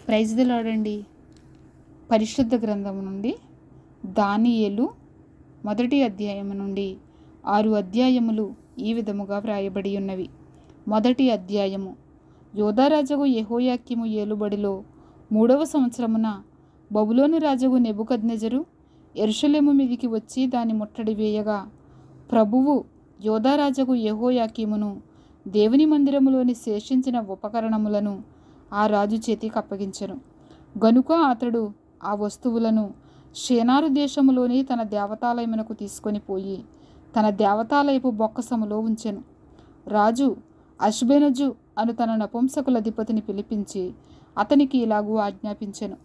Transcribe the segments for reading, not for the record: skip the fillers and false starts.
Praise the lord అండి. పరిశుద్ధ గ్రంథము నుండి దానియేలు మొదటి అధ్యాయము నుండి 6 అధ్యాయములు ఈ విధముగా వ్రాయబడి ఉన్నవి. మొదటి అధ్యాయము. యోధారాజగు యెహోయాకీము ఏలుబడిలో 3వ సంవత్సరమున బబులోను రాజగు నెబుకద్నెజరు యెరూషలేము మీదికి వచ్చి దాని ముట్టడి వేయగా, ప్రభువు యోధారాజగు యెహోయాకీమును దేవుని మందిరములోని శేషించిన ఉపకరణములను ఆ రాజు చేతికి అప్పగించెను. గనుక అతడు ఆ వస్తువులను షేనారు దేశములోని తన దేవతాలయమునకు తీసుకొని పోయి తన దేవతాలయపు బొక్కసములో ఉంచెను. రాజు అష్బెనజు అను తన నపుంసకులధిపతిని పిలిపించి అతనికి ఇలాగూ ఆజ్ఞాపించెను.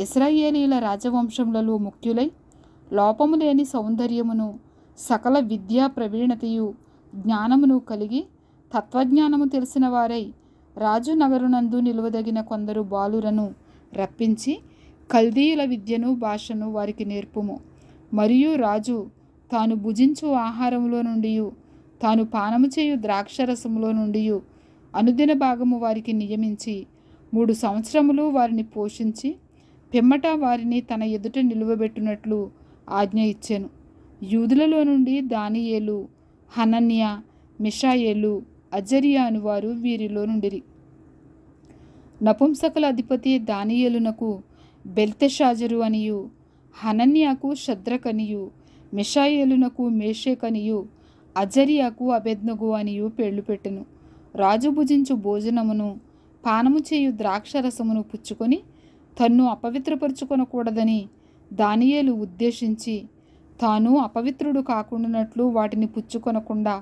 ఇశ్రాయేలీల రాజవంశములలో ముఖ్యులై లోపము లేని సౌందర్యమును సకల విద్యా ప్రవీణతయు జ్ఞానమును కలిగి తత్వజ్ఞానము తెలిసిన వారై రాజు నగరునందు నిలువదగిన కొందరు బాలురను రప్పించి కల్దీయుల విద్యను భాషను వారికి నేర్పుము. మరియు రాజు తాను భుజించు ఆహారములో నుండి తాను పానము చేయు ద్రాక్షరసములో నుండి అనుదిన భాగము వారికి నియమించి 3 సంవత్సరములు వారిని పోషించి పిమ్మట వారిని తన ఎదుట నిలువబెట్టునట్లు ఆజ్ఞ ఇచ్చెను. యూదులలో నుండి దానియేలు, హనన్యా, మిషాయేలు, అజరియా అనువారు వీరిలో నుండిరి. నపుంసకుల అధిపతి దానియేలునకు బెల్తెషాజరు అనియు, హనన్యాకు షద్రకనియు, మిషాయేలునకు మేషేకనియు, అజరియాకు అబేద్నెగో అనియు పేర్లు పెట్టెను. రాజు భుజించు భోజనమును పానము చేయు ద్రాక్షరసమును పుచ్చుకొని తన్ను అపవిత్రపరుచుకొనకూడదని దానియేలు ఉద్దేశించి తాను అపవిత్రుడు కాకుండానట్లు వాటిని పుచ్చుకొనకుండా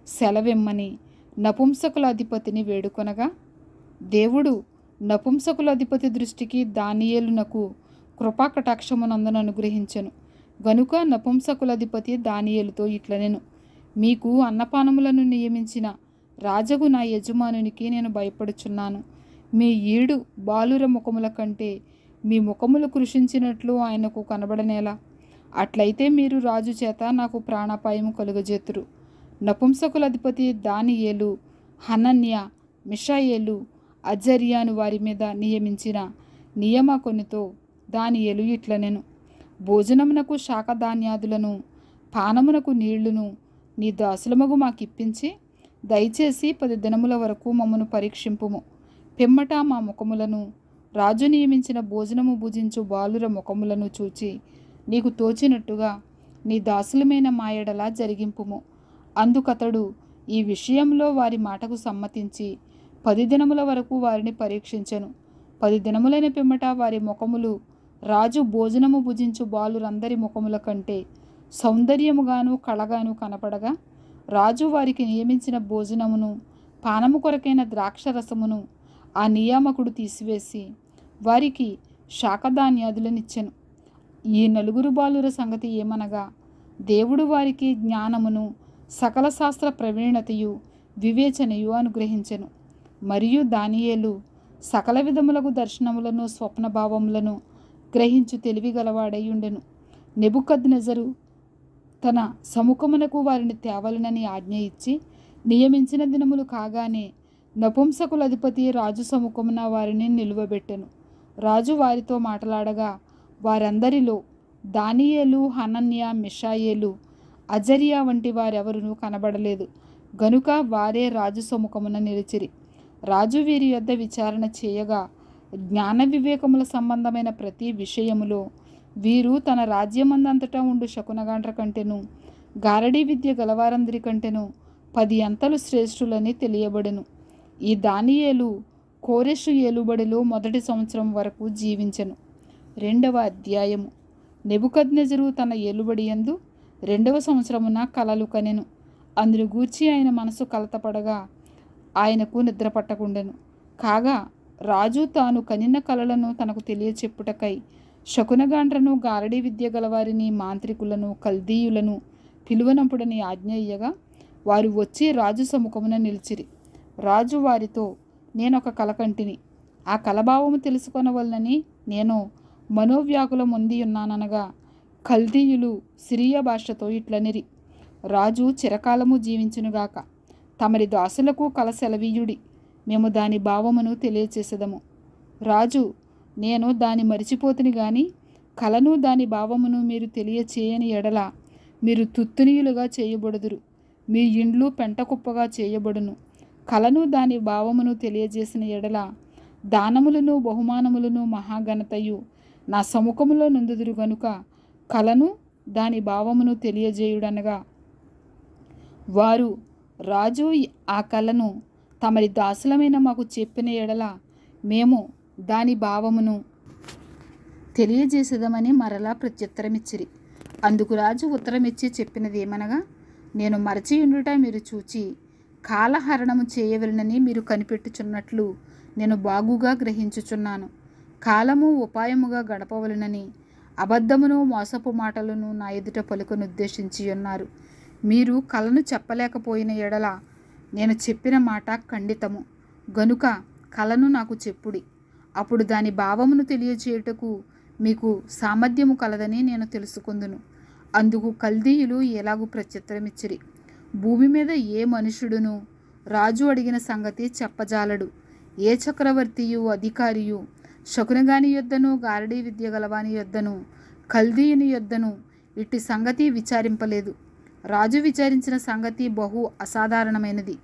సెలవిమ్మని నపుంసకుల అధిపతిని వేడుకొనగా, దేవుడు నపుంసకుల అధిపతి దృష్టికి దానియేలునకు కృపాకటాక్షమునందును అనుగ్రహించెను. గనుక నపుంసకుల అధిపతి దానియేలుతో ఇట్లనెను, మీకు అన్నపానములను నియమించిన రాజగు నా యజమానునికి నేను భయపడుచున్నాను. మీ ఈడు బాలుర ముఖముల కంటే మీ ముఖములు కృషించినట్లు ఆయనకు కనబడనేలా? అట్లయితే మీరు రాజు చేత నాకు ప్రాణాపాయము కలుగజేతురు. నపుంసకుల అధిపతి దానియేలు, హనన్యా, మిషాయేలు, అజర్యాను వారి మీద నియమించిన నియమకొనితో దానియేలు ఇట్లనెను, భోజనమునకు శాకధాన్యాదులను పానమునకు నీళ్లును నీ దాసులమగు మాకిప్పించి దయచేసి 10 దినముల వరకు మమ్మను పరీక్షింపుము. పిమ్మట మా ముఖములను రాజు నియమించిన భోజనము భుజించు బాలుర ముఖములను చూచి నీకు తోచినట్టుగా నీ దాసులమైన మాయడలా జరిగింపుము. అందుకతడు ఈ విషయంలో వారి మాటకు సమ్మతించి 10 దినముల వరకు వారిని పరీక్షించెను. 10 దినములైన పిమ్మట వారి ముఖములు రాజు భోజనము భుజించు బాలురందరి ముఖముల కంటే సౌందర్యముగాను కళగాను కనపడగా, రాజు వారికి నియమించిన భోజనమును పానము కొరకైన ద్రాక్షరసమును ఆ నియామకుడు తీసివేసి వారికి శాకధాన్యాదులనిచ్చెను. ఈ 4 బాలుర సంగతి ఏమనగా, దేవుడు వారికి జ్ఞానమును సకల శాస్త్ర ప్రవీణతయు వివేచనయు అనుగ్రహించెను. మరియు దానియేలు సకల విధములకు దర్శనములను స్వప్నభావములను గ్రహించు తెలివి గలవాడై ఉండెను. నెబుకద్నెజరు తన సముఖమునకు వారిని తేవలనని ఆజ్ఞ ఇచ్చి నియమించిన దినములు కాగానే నపుంసకుల అధిపతి రాజు సముఖమున వారిని నిలువబెట్టెను. రాజు వారితో మాట్లాడగా వారందరిలో దానియేలు, హనన్యా, మిషాయేలు, అజరియా వంటి వారెవరునూ కనబడలేదు. గనుక వారే రాజు సముఖమున నిలిచిరి. రాజు వీరి యొద్ద విచారణ చేయగా, జ్ఞాన వివేకముల సంబంధమైన ప్రతి విషయములో వీరు తన రాజ్యమందంతటా ఉండు శకునగాండ్ర కంటెను గారడీ విద్య గలవారందరి కంటెను 10 అంతలు శ్రేష్ఠులని తెలియబడెను. ఈ దానియేలు కోరెషు ఏలుబడిలో మొదటి సంవత్సరం వరకు జీవించెను. 2వ అధ్యాయము. నెబుకద్నెజరు తన ఏలుబడి యందు 2వ సంవత్సరమున కలలు కనెను. అందును గూర్చి ఆయన మనసు కలతపడగా ఆయనకు నిద్ర పట్టకుండెను. కాగా రాజు తాను కనిన కలలను తనకు తెలియచెప్పుటకై శకునగాండ్రను గారడీ విద్య గలవారిని మాంత్రికులను కల్దీయులను పిలువనంపుడని ఆజ్ఞ ఇయ్యగా వారు వచ్చి రాజు సముఖమున నిలిచిరి. రాజు వారితో, నేనొక కల కంటిని, ఆ కలభావము తెలుసుకొనవలనని నేను మనోవ్యాకుల పొంది ఉన్నాననగా, కల్దీయులు సిరియా భాషతో ఇట్లనిరి, రాజు చిరకాలము జీవించునుగాక. తమరి దాసులకు కల సెలవీయుడి, మేము దాని భావమును తెలియచేసెదము. రాజు నేను దాని మరిచిపోతుని గాని కలను దాని భావమును మీరు తెలియచేయని ఎడల మీరు తుత్తునీయులుగా చేయబడుదురు, మీ ఇండ్లు పెంటకుప్పగా చేయబడును. కలను దాని భావమును తెలియజేసిన ఎడల దానములను బహుమానములను మహాఘనతయు నా సముఖములో నుందుదురు గనుక కలను దాని భావమును తెలియజేయుడనగా వారు రాజు ఆ కలను తమరి దాసులమైన మాకు చెప్పిన ఎడల మేము దాని భావమును తెలియజేసేదమని మరలా ప్రత్యుత్తరమిచ్చిరి. అందుకు రాజు ఉత్తరమిచ్చి చెప్పినది ఏమనగా, నేను మరచియుండుట మీరు చూచి కాలహరణము చేయవలనని మీరు కనిపెట్టుచున్నట్లు నేను బాగుగా గ్రహించుచున్నాను. కాలము ఉపాయముగా గడపవలనని అబద్ధమును మోసపు మాటలను నా ఎదుట పలుకనుద్దేశించి ఉన్నారు. మీరు కలను చెప్పలేకపోయిన ఎడల నేను చెప్పిన మాట ఖండితము గనుక కలను నాకు చెప్పుడి, అప్పుడు దాని భావమును తెలియచేయుటకు మీకు సామర్థ్యము కలదని నేను తెలుసుకుందును. అందుకు కల్దీయులు ఎలాగూ ప్రత్యుత్తరమిచ్చిరి, భూమి మీద ఏ మనుషుడును రాజు అడిగిన సంగతి చెప్పజాలడు. ఏ చక్రవర్తియు అధికారియు శకునగాని యొద్దను గారడీ విద్య గలవాని యొద్దను కల్దీయుని యొద్దను ఇట్టి సంగతి విచారింపలేదు. రాజు విచారించిన సంగతి బహు అసాధారణమైనది.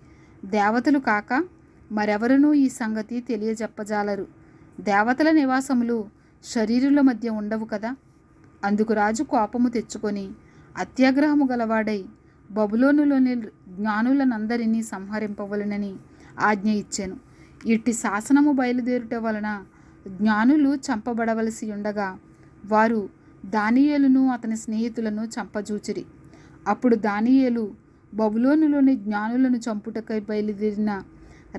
దేవతలు కాక మరెవరునూ ఈ సంగతి తెలియజెప్పజాలరు. దేవతల నివాసములు శరీరుల మధ్య ఉండవు కదా. అందుకు రాజు కోపము తెచ్చుకొని అత్యాగ్రహము గలవాడై బబులోనులోని జ్ఞానులనందరినీ సంహరింపవలెనని ఆజ్ఞ ఇచ్చాను. ఇట్టి శాసనము బయలుదేరుట వలన జ్ఞానులు చంపబడవలసి ఉండగా వారు దానియేలును అతని స్నేహితులను చంపజూచిరి. అప్పుడు దానియేలు బబులోనులోని జ్ఞానులను చంపుటకై బయలుదేరిన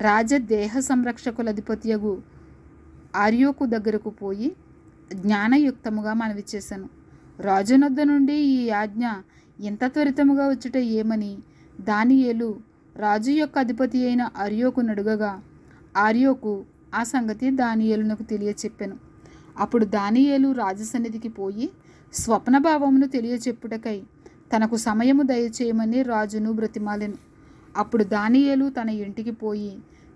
రాజదేహ సంరక్షకుల అధిపత్యగు ఆర్యోకు దగ్గరకు పోయి జ్ఞానయుక్తముగా మనవి చేశాను. రాజునొద్ద నుండి ఈ ఆజ్ఞ ఎంత త్వరితముగా వచ్చుట ఏమని దానియేలు రాజు యొక్క అధిపతి అయిన ఆర్యోకు నడుగగా ఆర్యోకు ఆ సంగతి దానియేలునకు తెలియచెప్పాను. అప్పుడు దానియేలు రాజసన్నిధికి పోయి స్వప్నభావమును తెలియచెప్పుటకై తనకు సమయము దయచేయమని రాజును బ్రతిమాలెను. అప్పుడు దానియేలు తన ఇంటికి పోయి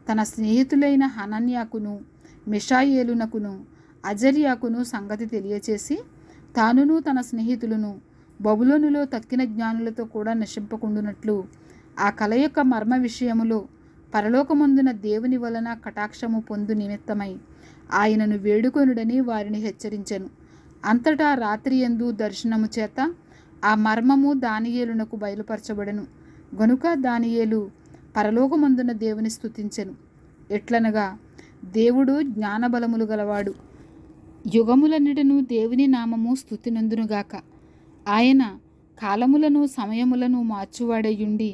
తన స్నేహితులైన హనన్యాకును మిషాయేలునకును అజర్యాకును సంగతి తెలియచేసి తానును తన స్నేహితులను బబులోనులో తక్కిన జ్ఞానులతో కూడా నశింపకుండునట్లు ఆ కల యొక్క మర్మ విషయములో పరలోకమందున దేవుని వలన కటాక్షము పొందు నిమిత్తమై ఆయనను వేడుకొనుడని వారిని హెచ్చరించెను. అంతటా రాత్రియందు దర్శనము చేత ఆ మర్మము దానియేలునకు బయలుపరచబడెను. గనుక దానియేలు పరలోకమందున దేవుని స్తుతించెను. ఎట్లనగా, దేవుడు జ్ఞానబలములు గలవాడు, యుగములన్నిటిను దేవుని నామము స్తుతినందునుగాక. ఆయన కాలములను సమయములను మార్చువాడయుండి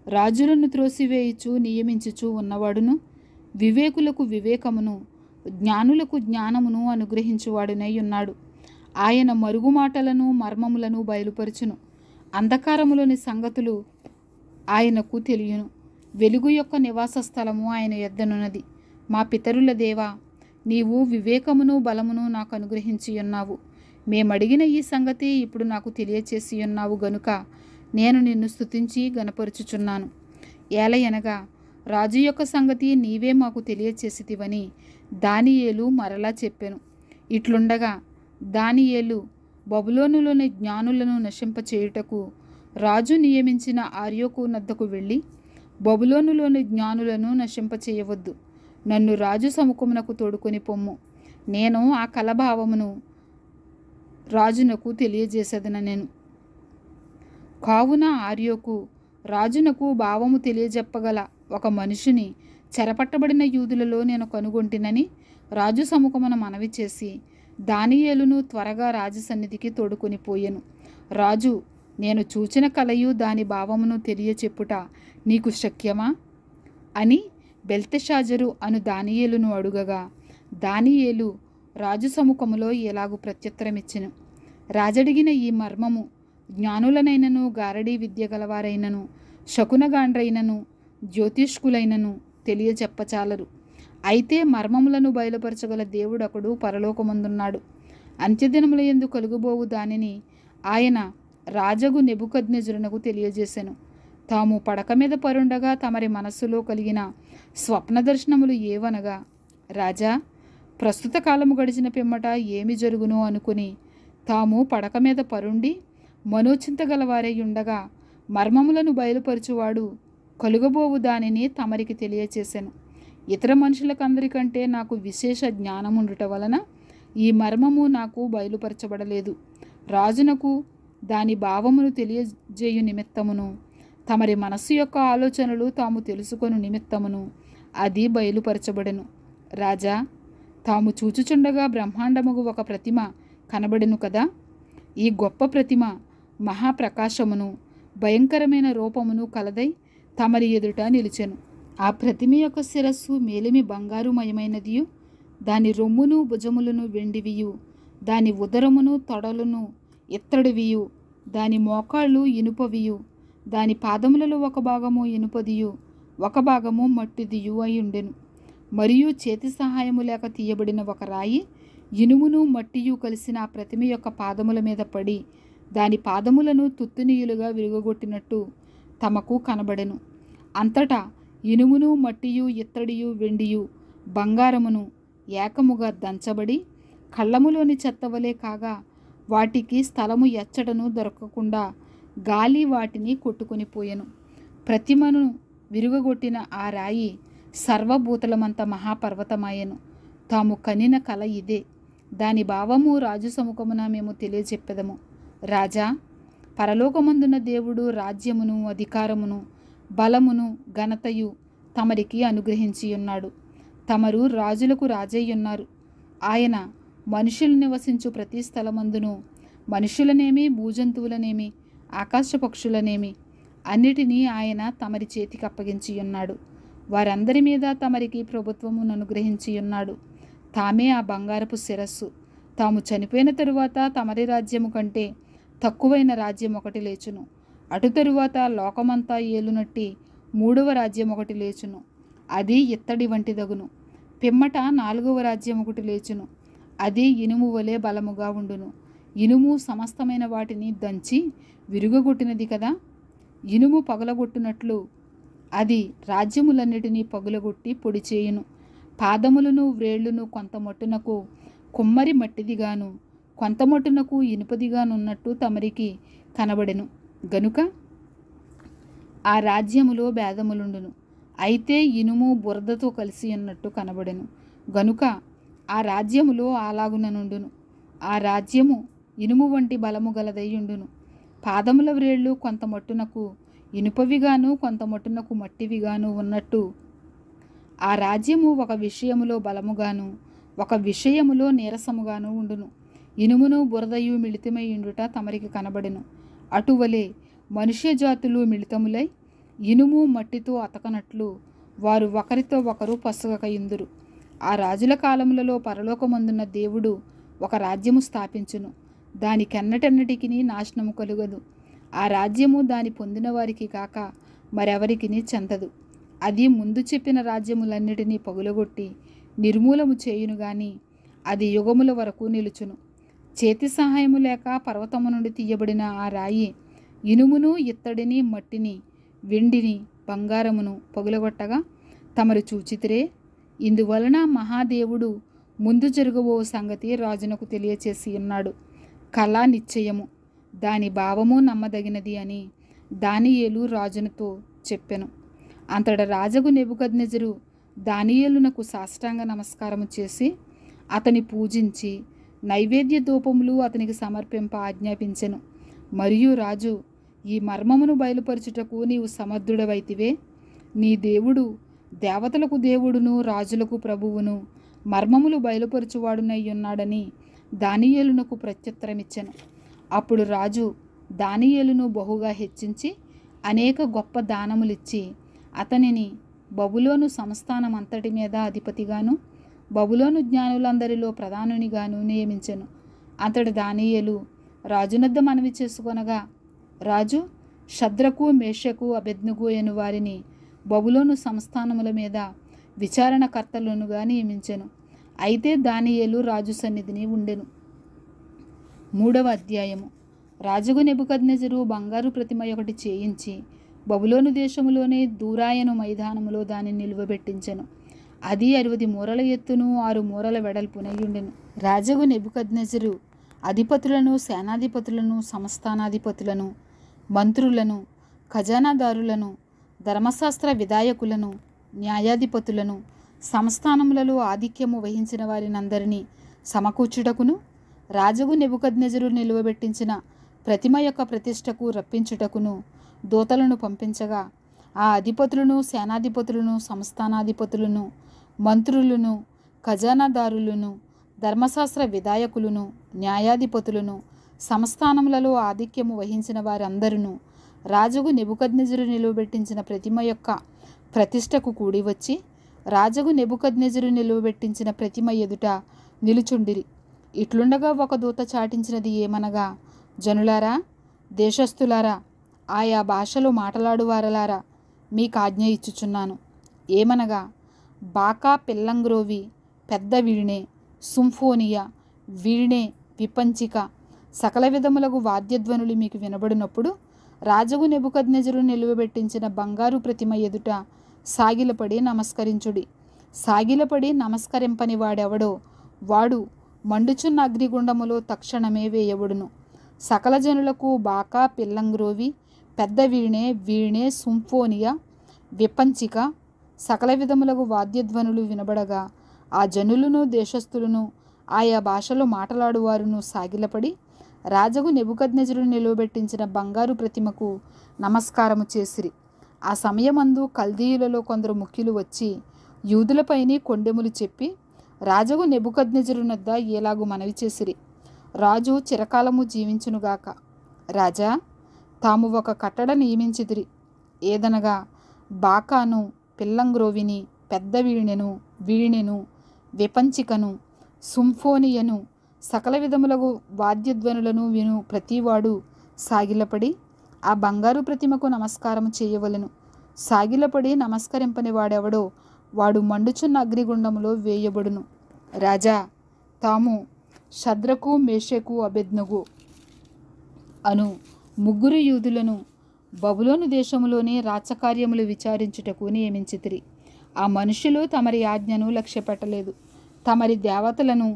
రాజులను త్రోసివేయుచు నియమించుచు ఉన్నవాడును, వివేకులకు వివేకమును జ్ఞానులకు జ్ఞానమును అనుగ్రహించువాడునై ఉన్నాడు. ఆయన మరుగుమాటలను మర్మములను బయలుపరచును. అంధకారములోని సంగతులు ఆయనకు తెలియను. వెలుగు యొక్క నివాస స్థలము ఆయన యొద్దనున్నది. మా పితరుల దేవా, నీవు వివేకమును బలమును నాకు అనుగ్రహించి ఉన్నావు. మేమడిగిన ఈ సంగతి ఇప్పుడు నాకు తెలియచేసి ఉన్నావు గనుక నేను నిన్ను స్తుతించి గనపరుచుచున్నాను. ఏలయనగా రాజు యొక్క సంగతి నీవే మాకు తెలియచేసితివని దానియేలు మరలా చెప్పెను. ఇట్లుండగా దానియేలు బబులోనులోని జ్ఞానులను నశింపచేయుటకు రాజు నియమించిన ఆర్యోకు నద్దకు వెళ్ళి, బబులోనులోని జ్ఞానులను నశింపచేయవద్దు, నన్ను రాజు సముఖమునకు తోడుకొని పొమ్ము, నేను ఆ కలభావమును రాజునకు తెలియజేసేదనెను. కావున ఆర్యోకు రాజునకు భావము తెలియజెప్పగల ఒక మనిషిని చెరపట్టబడిన యూదులలో నేను కనుగొంటినని రాజు సముఖమున మనవి చేసి దానియేలును త్వరగా రాజు సన్నిధికి తోడుకొని పోయెను. రాజు, నేను చూచిన కలయు దాని భావమును తెలియచెప్పుట నీకు శక్యమా అని బెల్తెషాజరు అను దానియేలును అడుగగా దానియేలు రాజు సముఖములో ఎలాగు ప్రత్యుత్తరమిచ్చెను. రాజడిగిన ఈ మర్మము జ్ఞానులనైనను గారడీ విద్య గలవారైనను శకునగాండ్రైనను జ్యోతిష్కులైనను తెలియచెప్పచాలరు. అయితే మర్మములను బయలుపరచగల దేవుడొకడు పరలోకమందున్నాడు. అంత్యదినముల యందు కలుగుబోవు దానిని ఆయన రాజగు నెబుకద్నెజరునకు తెలియజేసెను. తాము పడక మీద పరుండగా తమరి మనస్సులో కలిగిన స్వప్న దర్శనములు ఏవనగా, రాజా, ప్రస్తుత కాలము గడిచిన పిమ్మట ఏమి జరుగునో అనుకుని తాము పడక మీద పరుండి మనోచింత గలవారై ఉండగా మర్మములను బయలుపరచువాడు కలుగబోవు దానిని తమరికి తెలియచేశాను. ఇతర మనుషులకందరికంటే నాకు విశేష జ్ఞానముండుట వలన ఈ మర్మము నాకు బయలుపరచబడలేదు. రాజునకు దాని భావమును తెలియజేయు నిమిత్తమును తమరి మనస్సు యొక్క ఆలోచనలు తాము తెలుసుకొను నిమిత్తమును అది బయలుపరచబడెను. రాజా, తాము చూచుచుండగా బ్రహ్మాండముగు ఒక ప్రతిమ కనబడెను కదా. ఈ గొప్ప ప్రతిమ మహాప్రకాశమును భయంకరమైన రూపమును కలదై తమరి ఎదుట నిలిచెను. ఆ ప్రతిమ యొక్క శిరస్సు మేలిమి బంగారుమయమైనదియు, దాని రొమ్మును భుజములను వెండివియు, దాని ఉదరమును తొడలను ఇత్తడివియు, దాని మోకాళ్ళు ఇనుపవియు, దాని పాదములలో ఒక భాగము ఇనుపదియు ఒక భాగము మట్టిదియు అయి ఉండెను. మరియు చేతి సహాయము లేక తీయబడిన ఒక రాయి ఇనుమును మట్టియు కలిసిన ఆ ప్రతిమ యొక్క పాదముల మీద పడి దాని పాదములను తుత్తునీయులుగా విరుగగొట్టినట్టు తమకు కనబడెను. అంతటా ఇనుమును మట్టియు ఇత్తడియు వెండియు బంగారమును ఏకముగా దంచబడి కళ్ళములోని చెత్తవలే కాగా వాటికి స్థలము ఎచ్చటను దొరకకుండా గాలి వాటిని కొట్టుకొని పోయెను. ప్రతిమను విరుగగొట్టిన ఆ రాయి సర్వభూతలమంత మహాపర్వతమాయెను. తాము కనిన కల ఇదే. దాని భావము రాజు సముఖమున మేము తెలియజెప్పెదము. రాజా, పరలోకమందున్న దేవుడు రాజ్యమును అధికారమును బలమును ఘనతయు తమరికి అనుగ్రహించి ఉన్నాడు. తమరు రాజులకు రాజయ్యున్నారు. ఆయన మనుషులు నివసించు ప్రతి స్థలమందును మనుషులనేమి భూజంతువులనేమి ఆకాశ పక్షులనేమి అన్నిటినీ ఆయన తమరి చేతికి అప్పగించి ఉన్నాడు. వారందరి మీద తమరికి ప్రభుత్వమును అనుగ్రహించి ఉన్నాడు. తామే ఆ బంగారపు శిరస్సు. తాము చనిపోయిన తరువాత తమరి రాజ్యము కంటే తక్కువైన రాజ్యం ఒకటి లేచును. అటు తరువాత లోకమంతా ఏలునట్టి మూడవ రాజ్యం ఒకటి లేచును. అది ఇత్తడి వంటిదగును. పిమ్మట నాలుగవ రాజ్యం ఒకటి లేచును. అది ఇనుము వలె బలముగా ఉండును. ఇనుము సమస్తమైన వాటిని దంచి విరుగగొట్టినది కదా. ఇనుము పగలగొట్టునట్లు అది రాజ్యములన్నిటినీ పగులగొట్టి పొడి చేయును. పాదములను వ్రేళ్లును కొంత మట్టునకు కుమ్మరి మట్టిదిగాను కొంత మట్టునకు ఇనుపదిగానున్నట్టు తమరికి కనబడెను. గనుక ఆ రాజ్యములో భేదములుండును. అయితే ఇనుము బురదతో కలిసి ఉన్నట్టు కనబడెను. గనుక ఆ రాజ్యములో అలాగుననుండును. ఆ రాజ్యము ఇనుము వంటి బలము గలదయ్యుండును. పాదముల వ్రేళ్ళు కొంత మట్టునకు ఇనుపవిగాను కొంత మట్టునకు మట్టివిగాను ఉన్నట్టు ఆ రాజ్యము ఒక విషయములో బలముగాను ఒక విషయములో నీరసముగాను ఉండును. ఇనుమును బురదయు మిళితమై ఉండుట తమరికి కనబడెను. అటువలే మనుష్య జాతులు మిళితములై ఇనుము మట్టితో అతకనట్లు వారు ఒకరితో ఒకరు పసుగకయుందురు. ఆ రాజుల కాలములలో పరలోకమందున్న దేవుడు ఒక రాజ్యము స్థాపించును. దానికెన్నటెన్నటికి నాశనము కలుగదు. ఆ రాజ్యము దాని పొందిన వారికి కాక మరెవరికి చెందదు. అది ముందు చెప్పిన రాజ్యములన్నిటినీ పగులగొట్టి నిర్మూలము చేయును గాని అది యుగముల వరకు నిలుచును. చేతి సహాయము లేక పర్వతము నుండి తీయబడిన ఆ రాయి ఇనుమును ఇత్తడిని మట్టిని వెండిని బంగారమును పగులగొట్టగా తమరు చూచితిరే. ఇందువలన మహాదేవుడు ముందు జరగబో సంగతి రాజునకు తెలియచేసి ఉన్నాడు. కళ నిశ్చయము, దాని భావము నమ్మదగినది అని దానియేలు రాజునతో చెప్పెను. అంతట రాజగు నెబుకద్నెజరు దానియేలునకు సాష్టాంగ నమస్కారము చేసి అతని పూజించి నైవేద్య ధూపములు అతనికి సమర్పింప ఆజ్ఞాపించెను. మరియు రాజు, ఈ మర్మమును బయలుపరచుటకు నీవు సమర్థుడవైతివే. నీ దేవుడు దేవతలకు దేవుడును రాజులకు ప్రభువును మర్మములు బయలుపరచువాడునై ఉన్నాడని దానియేలునకు ప్రత్యుత్తరమిచ్చెను. అప్పుడు రాజు దానియేలును బహుగా హెచ్చించి అనేక గొప్ప దానములిచ్చి అతనిని బబులోను సంస్థానం అంతటి మీద అధిపతిగాను బబులోను జ్ఞానులందరిలో ప్రధానునిగాను నియమించెను. అంతటి దానియేలు రాజునద్ద మనవి చేసుకొనగా రాజు షద్రకు మేషకు అబేద్నెగో అను వారిని బబులోను సంస్థానముల మీద విచారణకర్తలునుగా నియమించెను. అయితే దానియేలు రాజు సన్నిధిని ఉండెను. 3వ అధ్యాయము. రాజుగు నెబుకద్నెజరు బంగారు ప్రతిమ ఒకటి చేయించి బబులోను దేశములోని దూరాయను మైదానములో దానిని నిలువబెట్టించెను. అది 60 మూరల ఎత్తును 6 మూరల వెడల్పునయుండెను. రాజగు నెబుకద్నెజరు అధిపతులను, సేనాధిపతులను, సంస్థానాధిపతులను, మంత్రులను, ఖజానాదారులను, ధర్మశాస్త్ర విధాయకులను, న్యాయాధిపతులను, సంస్థానములలో ఆధిక్యము వహించిన వారినందరినీ సమకూర్చుటకును, రాజగు నెబుకద్నెజరు నిలువబెట్టించిన ప్రతిమ యొక్క ప్రతిష్టకు రప్పించుటకును దూతలను పంపించగా, ఆ అధిపతులను, సేనాధిపతులను, సంస్థానాధిపతులను, మంత్రులను, ఖజానాదారులను, ధర్మశాస్త్ర విధాయకులను, న్యాయాధిపతులను, సంస్థానములలో ఆధిక్యము వహించిన వారందరూ రాజగు నెబుకద్నెజరు నిలువబెట్టించిన ప్రతిమ యొక్క ప్రతిష్టకు కూడి వచ్చి, రాజగు నెబుకద్నెజరు నిలువబెట్టించిన ప్రతిమ ఎదుట నిలుచుండిరి. ఇట్లుండగా ఒక దూత చాటించినది ఏమనగా, జనులారా, దేశస్థులారా, ఆయా భాషలో మాట్లాడువారలారా, మీకు ఆజ్ఞ ఇచ్చుచున్నాను. ఏమనగా, బాకా, పిల్లంగ్రోవి, పెద్ద వీణే, సింఫోనియా, వీణే, విపంచిక, సకల విధములకు వాద్యధ్వనులు మీకు వినబడినప్పుడు రాజగు నెబుకద్నెజరు నిలువబెట్టించిన బంగారు ప్రతిమ ఎదుట సాగిలపడి నమస్కరించుడి. సాగిలపడి నమస్కరింపని వాడెవడో వాడు మండుచున్న అగ్నిగుండములో తక్షణమే వేయబడును. సకల జనులకు బాకా, పిల్లంగ్రోవి, పెద్ద వీణే, వీణే, సింఫోనియా, విపంచిక, సకల విధములకు వాద్యధ్వనులు వినబడగా ఆ జనులను, దేశస్థులను, ఆయా భాషలో మాట్లాడువారును సాగిలపడి రాజగు నెబుకద్నెజరు నిలువబెట్టించిన బంగారు ప్రతిమకు నమస్కారము చేసిరి. ఆ సమయమందు కల్దీయులలో కొందరు ముఖ్యులు వచ్చి యూదులపైని కొండెములు చెప్పి రాజగు నెబుకద్నెజరు నద్ద ఏలాగు మనవి చేసిరి. రాజు చిరకాలము జీవించునుగాక. రాజా, తాము ఒక కట్టడ నియమించిదిరి. ఏదనగా, బాకాను, పిల్లంగ్రోవిని, పెద్ద వీణెను, వీణెను, విపంచికను, సింఫోనియను, సకల విధములకు వాద్యధ్వనులను విను ప్రతివాడు సాగిలపడి ఆ బంగారు ప్రతిమకు నమస్కారం చేయవలెను. సాగిలపడి నమస్కరింపని వాడెవడో వాడు మండుచున్న అగ్నిగుండములో వేయబడును. రాజా, తాము షద్రకు, మేషకు, అబేద్నెగో అను 3 యూదులను బబులోను దేశములోని రాచకార్యములు విచారించుటకు నియమించితిరి. ఆ మనుషులు తమరి ఆజ్ఞను లక్ష్యపెట్టలేదు, తమరి దేవతలను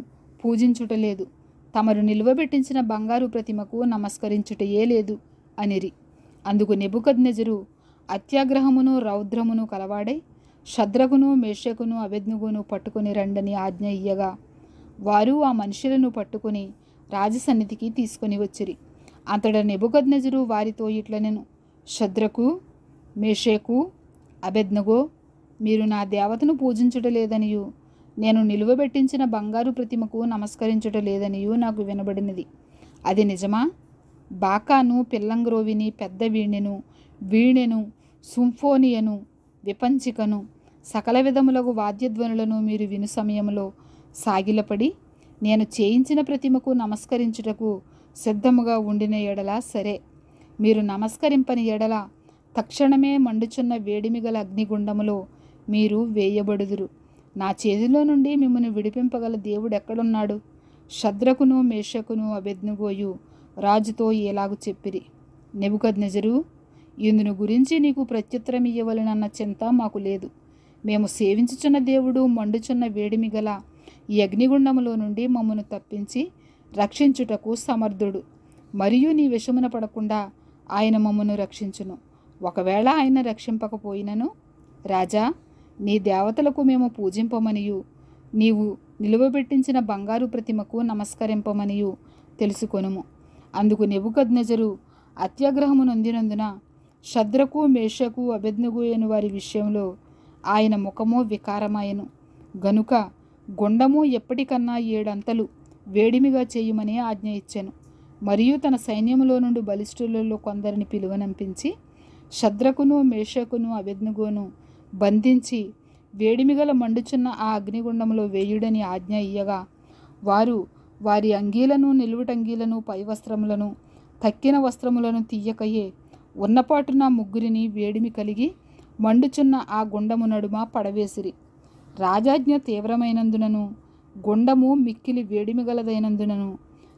పూజించుటలేదు, తమరు నిలువబెట్టించిన బంగారు ప్రతిమకు నమస్కరించుటయే లేదు అనిరి. అందుకు నెబుకద్నెజరు అత్యాగ్రహమును రౌద్రమును కలవాడై షద్రకును, మేషకును, అబేద్నెగోను పట్టుకుని రండని ఆజ్ఞ ఇయ్యగా, వారు ఆ మనుషులను పట్టుకుని రాజసన్నిధికి తీసుకొని వచ్చిరి. అంతట నెబుకద్నెజరు వారితో ఇట్లనెను, షద్రకు, మేషకు, అబేద్నెగో, మీరు నా దేవతను పూజించుటలేదనియు నేను నిలువబెట్టించిన బంగారు ప్రతిమకు నమస్కరించుటలేదనియు నాకు వినబడినది. అది నిజమా? బాకాను, పిల్లంగ్రోవిని, పెద్ద వీణెను, వీణెను, సింఫోనియను, విపంచికను, సకల విధములకు వాద్యధ్వనులను మీరు విను సమయంలో సాగిలపడి నేను చేయించిన ప్రతిమకు నమస్కరించుటకు సిద్ధముగా ఉండిన ఎడల సరే, మీరు నమస్కరింపని ఎడల తక్షణమే మండుచున్న వేడిమిగల అగ్నిగుండములో మీరు వేయబడుదురు. నా చేతిలో నుండి మిమ్మల్ని విడిపింపగల దేవుడు ఎక్కడున్నాడు? షద్రకును, మేషకును, అబేద్నెగోయు రాజుతో ఏలాగు చెప్పిరి. నెబుకద్నెజరు, ఇందును గురించి నీకు ప్రత్యుత్తరం ఇయ్యవలెనన్న చింత మాకు లేదు. మేము సేవించుచున్న దేవుడు మండుచున్న వేడిమి గల ఈ అగ్నిగుండములో నుండి మమ్మను తప్పించి రక్షించుటకు సమర్థుడు. మరియు నీ విషమున పడకుండా ఆయన మమ్మను రక్షించును. ఒకవేళ ఆయన రక్షింపకపోయినను, రాజా, నీ దేవతలకు మేము పూజింపమనియు నీవు నిలువబెట్టించిన బంగారు ప్రతిమకు నమస్కరింపమనియు తెలుసుకొనుము. అందుకు నెబుకద్నెజరు అత్యాగ్రహము నొందినందున షద్రకు, మేషకు, అబేద్నెగో అను వారి విషయంలో ఆయన ముఖము వికారమాయెను. గనుక గుండము ఎప్పటికన్నా 7 అంతలు వేడిమిగా చేయమని ఆజ్ఞ ఇచ్చెను. మరియు తన సైన్యములో నుండి బలిష్ఠులలో కొందరిని పిలువనంపించి షద్రకును, మేషకును, అబేద్నెగోను బంధించి వేడిమిగల మండుచున్న ఆ అగ్నిగుండంలో వేయుడని ఆజ్ఞ ఇయ్యగా, వారు వారి అంగీలను, నిలువుటంగీలను, పై వస్త్రములను, తక్కిన వస్త్రములను తీయకయే ఉన్నపాటున ముగ్గురిని వేడిమి కలిగి మండుచున్న ఆ గుండము నడుమ పడవేసిరి. రాజాజ్ఞ తీవ్రమైనందునను గుండము మిక్కిలి వేడిమిగలదైనందునను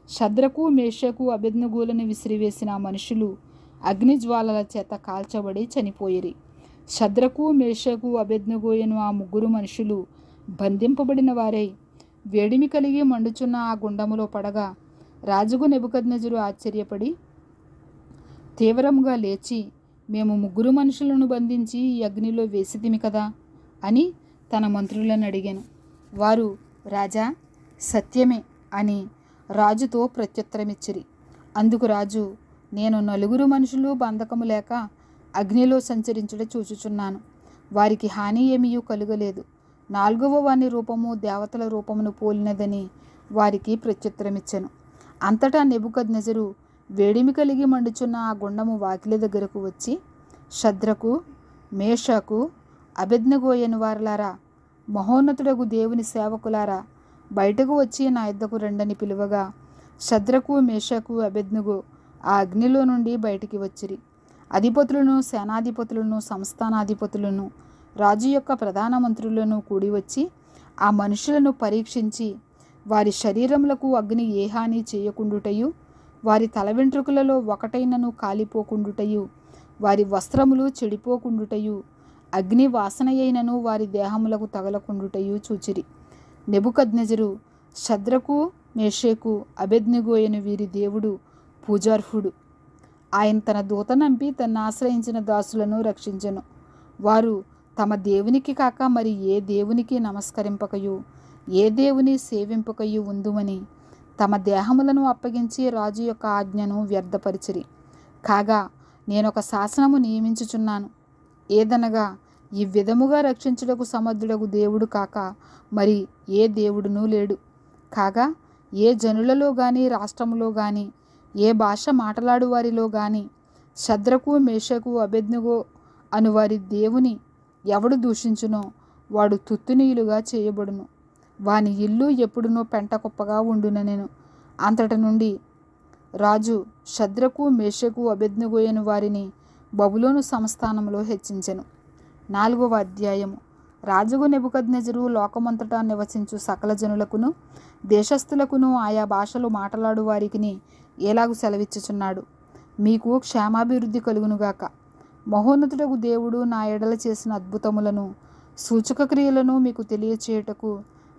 షద్రకు, మేషకు, అబేద్నెగోలను విసిరివేసిన మనుషులు అగ్నిజ్వాలల చేత కాల్చబడి చనిపోయిరి. షద్రకు, మేషకు, అబేద్నెగో అను ఆ 3 మనుషులు బంధింపబడిన వారై వేడిమి కలిగి మండుచున్న ఆ గుండములో పడగా రాజుగు నెబుకద్నెజరు ఆశ్చర్యపడి తీవ్రముగా లేచి, మేము 3 మనుషులను బంధించి ఈ అగ్నిలో వేసితిమి కదా అని తన మంత్రులను అడిగాను. వారు, రాజా, సత్యమే అని రాజుతో ప్రత్యుత్తరమిచ్చిరి. అందుకు రాజు, నేను 4 మనుషులు బంధకము లేక అగ్నిలో సంచరించుట చూచుచున్నాను. వారికి హాని ఏమీ కలుగలేదు. 4వ వాని రూపము దేవతల రూపమును పోలినదని వారికి ప్రత్యుత్తరమిచ్చెను. అంతటా నెబుకద్నెజరు వేడిమి కలిగి మండుచున్న ఆ గుండము వాకిలి దగ్గరకు వచ్చి, షద్రకు, మేషాకు, అబేద్నెగోయను వారలారా, మహోన్నతుడగు దేవుని సేవకులారా, బయటకు వచ్చి నా యొద్దకు రండని పిలువగా షద్రకు, మేషాకు, అబేద్నెగో ఆ అగ్నిలో నుండి బయటికి వచ్చిరి. అధిపతులను, సేనాధిపతులను, సంస్థానాధిపతులను, రాజు యొక్క ప్రధాన మంత్రులను కూడి వచ్చి ఆ మనుషులను పరీక్షించి వారి శరీరములకు అగ్ని ఏ హాని చేయకుండుటయు, వారి తల వెంట్రుకలలో ఒకటైనను కాలిపోకుండుటయు, వారి వస్త్రములు చెడిపోకుండుటయు, అగ్ని వాసనయైనను వారి దేహములకు తగలకుండుటయు చూచిరి. నెబుకద్నెజరు, షద్రకు, మేషాకు, అబేద్నెగోయను వీరి దేవుడు పూజార్హుడు. ఆయన తన దూతనంపి తన్ను ఆశ్రయించిన దాసులను రక్షించెను. వారు తమ దేవునికి కాక మరి ఏ దేవునికి నమస్కరింపకయు ఏ దేవుని సేవింపకయు ఉందుమని తమ దేహములను అప్పగించి రాజు యొక్క ఆజ్ఞను వ్యర్థపరిచిరి. కాగా నేనొక శాసనము నియమించుచున్నాను. ఏదనగా ఈ విధముగా రక్షించుటకు సమర్థుడగు దేవుడు కాక మరి ఏ దేవుడునూ లేడు. కాగా ఏ జనులలో గాని రాష్ట్రములో గాని ఏ భాష మాట్లాడు వారిలో గాని షద్రకు, మేషాకు, అబేద్నెగో అను వారి దేవుని ఎవడు దూషించునో వాడు తుత్తునీయులుగా చేయబడును. వాని ఇల్లు ఎప్పుడునో పెంటకుప్పగా ఉండుననెను. అంతటి నుండి రాజు షద్రకు, మేషాకు, అబేద్నెగోయను వారిని బబులోను సంస్థానంలో హెచ్చించెను. 4వ అధ్యాయము. రాజుగు నెబుకద్నెజరు లోకమంతటా నివసించు సకల జనులకును దేశస్థులకును ఆయా భాషలు మాట్లాడు వారికిని ఎలాగు సెలవిచ్చుచున్నాడు. మీకు క్షేమాభివృద్ధి కలుగునుగాక. మహోన్నతుడగు దేవుడు నా ఎడల చేసిన అద్భుతములను సూచక క్రియలను మీకు తెలియచేయుటకు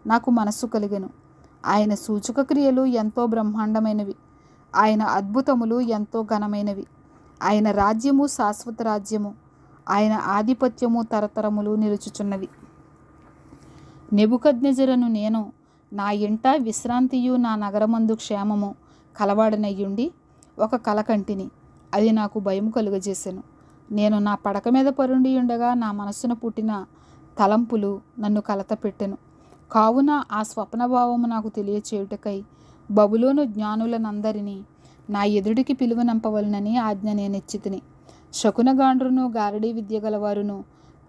నాకు మనస్సు కలిగెను. ఆయన సూచక క్రియలు ఎంతో బ్రహ్మాండమైనవి. ఆయన అద్భుతములు ఎంతో ఘనమైనవి. ఆయన రాజ్యము శాశ్వత రాజ్యము. ఆయన ఆధిపత్యము తరతరములు నిలుచుచున్నవి. నెబుకద్నెజరును నేను నా ఇంట విశ్రాంతియు నా నగరమందు క్షేమము కలవాడనయ్యుండి ఒక కల కంటిని. అది నాకు భయం కలుగజేసెను. నేను నా పడక మీద పరుండి ఉండగా నా మనస్సున పుట్టిన తలంపులు నన్ను కలత పెట్టెను. కావున ఆ స్వప్నభావము నాకు తెలియచేయుటకై బబులోను జ్ఞానులనందరినీ నా ఎదుడికి పిలువనంపవలనని ఆజ్ఞ నేనెచ్చితిని. శకునగాండ్రును, గారడీ విద్య గలవారును,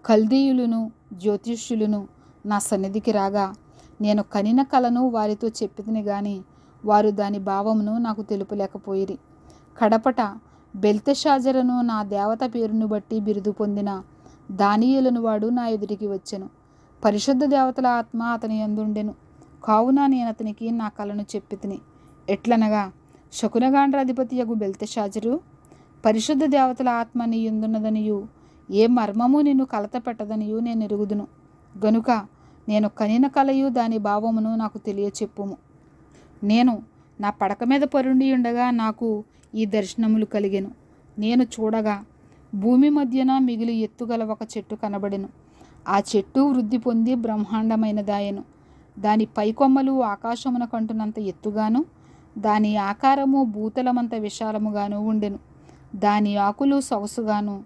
కల్దీయులను, జ్యోతిష్యులను నా సన్నిధికి రాగా నేను కనిన కలను వారితో చెప్పితిని గాని వారు దాని భావమును నాకు తెలుపలేకపోయిరి. కడపట బెల్తెషాజరును నా దేవత పేరును బట్టి బిరుదు పొందిన దానియేలును వాడు నా ఎదుటికి వచ్చెను. పరిశుద్ధ దేవతల ఆత్మ అతని యందుండెను. కావున నేను అతనికి నా కలను చెప్పితిని. ఎట్లనగా, శకునగాండ్రాధిపతియగు బెల్తెషాజరు, పరిశుద్ధ దేవతల ఆత్మ నీ యందున్నదనియు ఏ మర్మము నిన్ను కలత పెట్టదనియు నేను ఎరుగుదును. గనుక నేను కనిన కలయు దాని భావమును నాకు తెలియచెప్పుము. నేను నా పడక మీద పరుండి ఉండగా నాకు ఈ దర్శనములు కలిగెను. నేను చూడగా భూమి మధ్యన మిగిలి ఎత్తుగల ఒక చెట్టు కనబడెను. ఆ చెట్టు వృద్ధి పొంది బ్రహ్మాండమైనదాయెను. దాని పైకొమ్మలు ఆకాశమున కంటునంత ఎత్తుగాను దాని ఆకారము భూతలమంత విశాలముగాను ఉండెను. దాని ఆకులు సొగసుగాను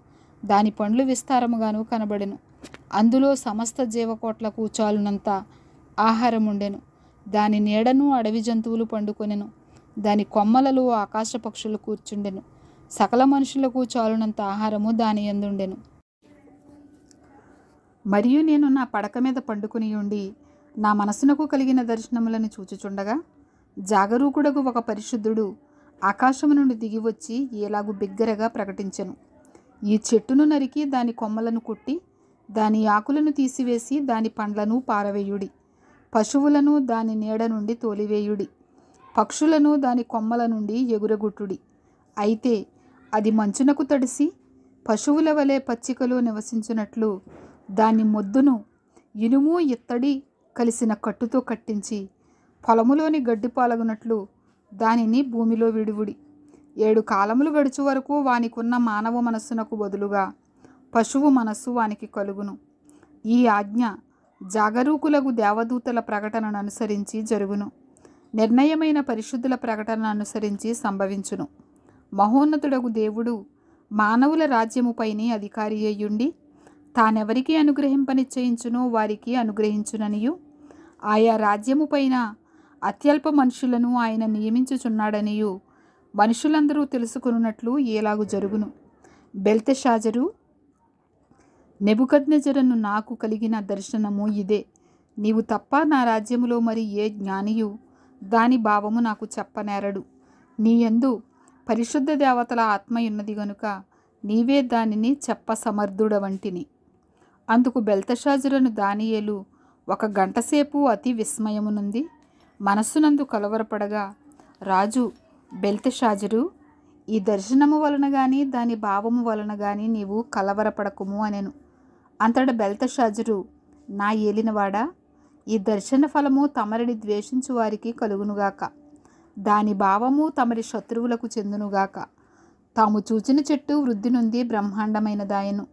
దాని పండ్లు విస్తారముగాను కనబడెను. అందులో సమస్త జీవకోట్లకు చాలునంత ఆహారం ఉండెను. దాని నీడను అడవి జంతువులు పండుకొనెను. దాని కొమ్మలలో ఆకాశ పక్షులు కూర్చుండెను. సకల మనుషులకు చాలునంత ఆహారము దాని యందుండెను. మరియు నేను నా పడక మీద పండుకొని ఉండి నా మనసునకు కలిగిన దర్శనములను చూచుచుండగా జాగరూకుడకు ఒక పరిశుద్ధుడు ఆకాశము నుండి దిగివచ్చి ఎలాగు బిగ్గరగా ప్రకటించెను. ఈ చెట్టును నరికి దాని కొమ్మలను కొట్టి దాని ఆకులను తీసివేసి దాని పండ్లను పారవేయుడి. పశువులను దాని నీడ నుండి తోలివేయుడి. పక్షులను దాని కొమ్మల నుండి ఎగురగొట్టుడి. అయితే అది మంచునకు తడిసి పశువుల వలె పచ్చికలో నివసించున్నట్లు దాని మొద్దును ఇనుము, ఇత్తడి, కలిసిన కట్టుతో కట్టించి పొలములోని గడ్డి పాలగునట్లు దానిని భూమిలో విడువుడి. 7 కాలములు గడుచు వరకు వానికున్న మానవ మనస్సునకు బదులుగా పశువు మనస్సు వానికి కలుగును. ఈ ఆజ్ఞ జాగరూకులకు దేవదూతల ప్రకటనను అనుసరించి జరుగును. నిర్ణయమైన పరిశుద్ధుల ప్రకటనను అనుసరించి సంభవించును. మహోన్నతుడగు దేవుడు మానవుల రాజ్యముపైని అధికారి అయ్యుండి తానెవరికి అనుగ్రహింపనిశ్చయించునో వారికి అనుగ్రహించుననియు ఆయా రాజ్యము పైన అత్యల్ప మనుషులను ఆయన నియమించుచున్నాడనియు మనుషులందరూ తెలుసుకున్నట్లు ఏలాగు జరుగును. బెల్తెషాజరు, నెబుకద్నెజరును నాకు కలిగిన దర్శనము ఇదే. నీవు తప్ప నా రాజ్యములో మరి ఏ జ్ఞానియు దాని భావము నాకు చెప్పనేరడు. నీయందు పరిశుద్ధ దేవతల ఆత్మయున్నది గనుక నీవే దానిని చెప్ప సమర్థుడవంటిని. అందుకు బెల్తెషాజరును దానియేలు 1 గంటసేపు అతి విస్మయమునుంది మనస్సునందు కలవరపడగా, రాజు, బెల్తెషాజరు, ఈ దర్శనము వలన గాని దాని భావము వలన గాని నీవు కలవరపడకుము అనెను. అంతట బెల్తెషాజరు, నా ఏలినవాడా, ఈ దర్శన ఫలము తమరిని ద్వేషించు వారికి కలుగునుగాక, దాని భావము తమరి శత్రువులకు చెందునుగాక. తాము చూచిన చెట్టు వృద్ధి నొంది బ్రహ్మాండమైనదాయను.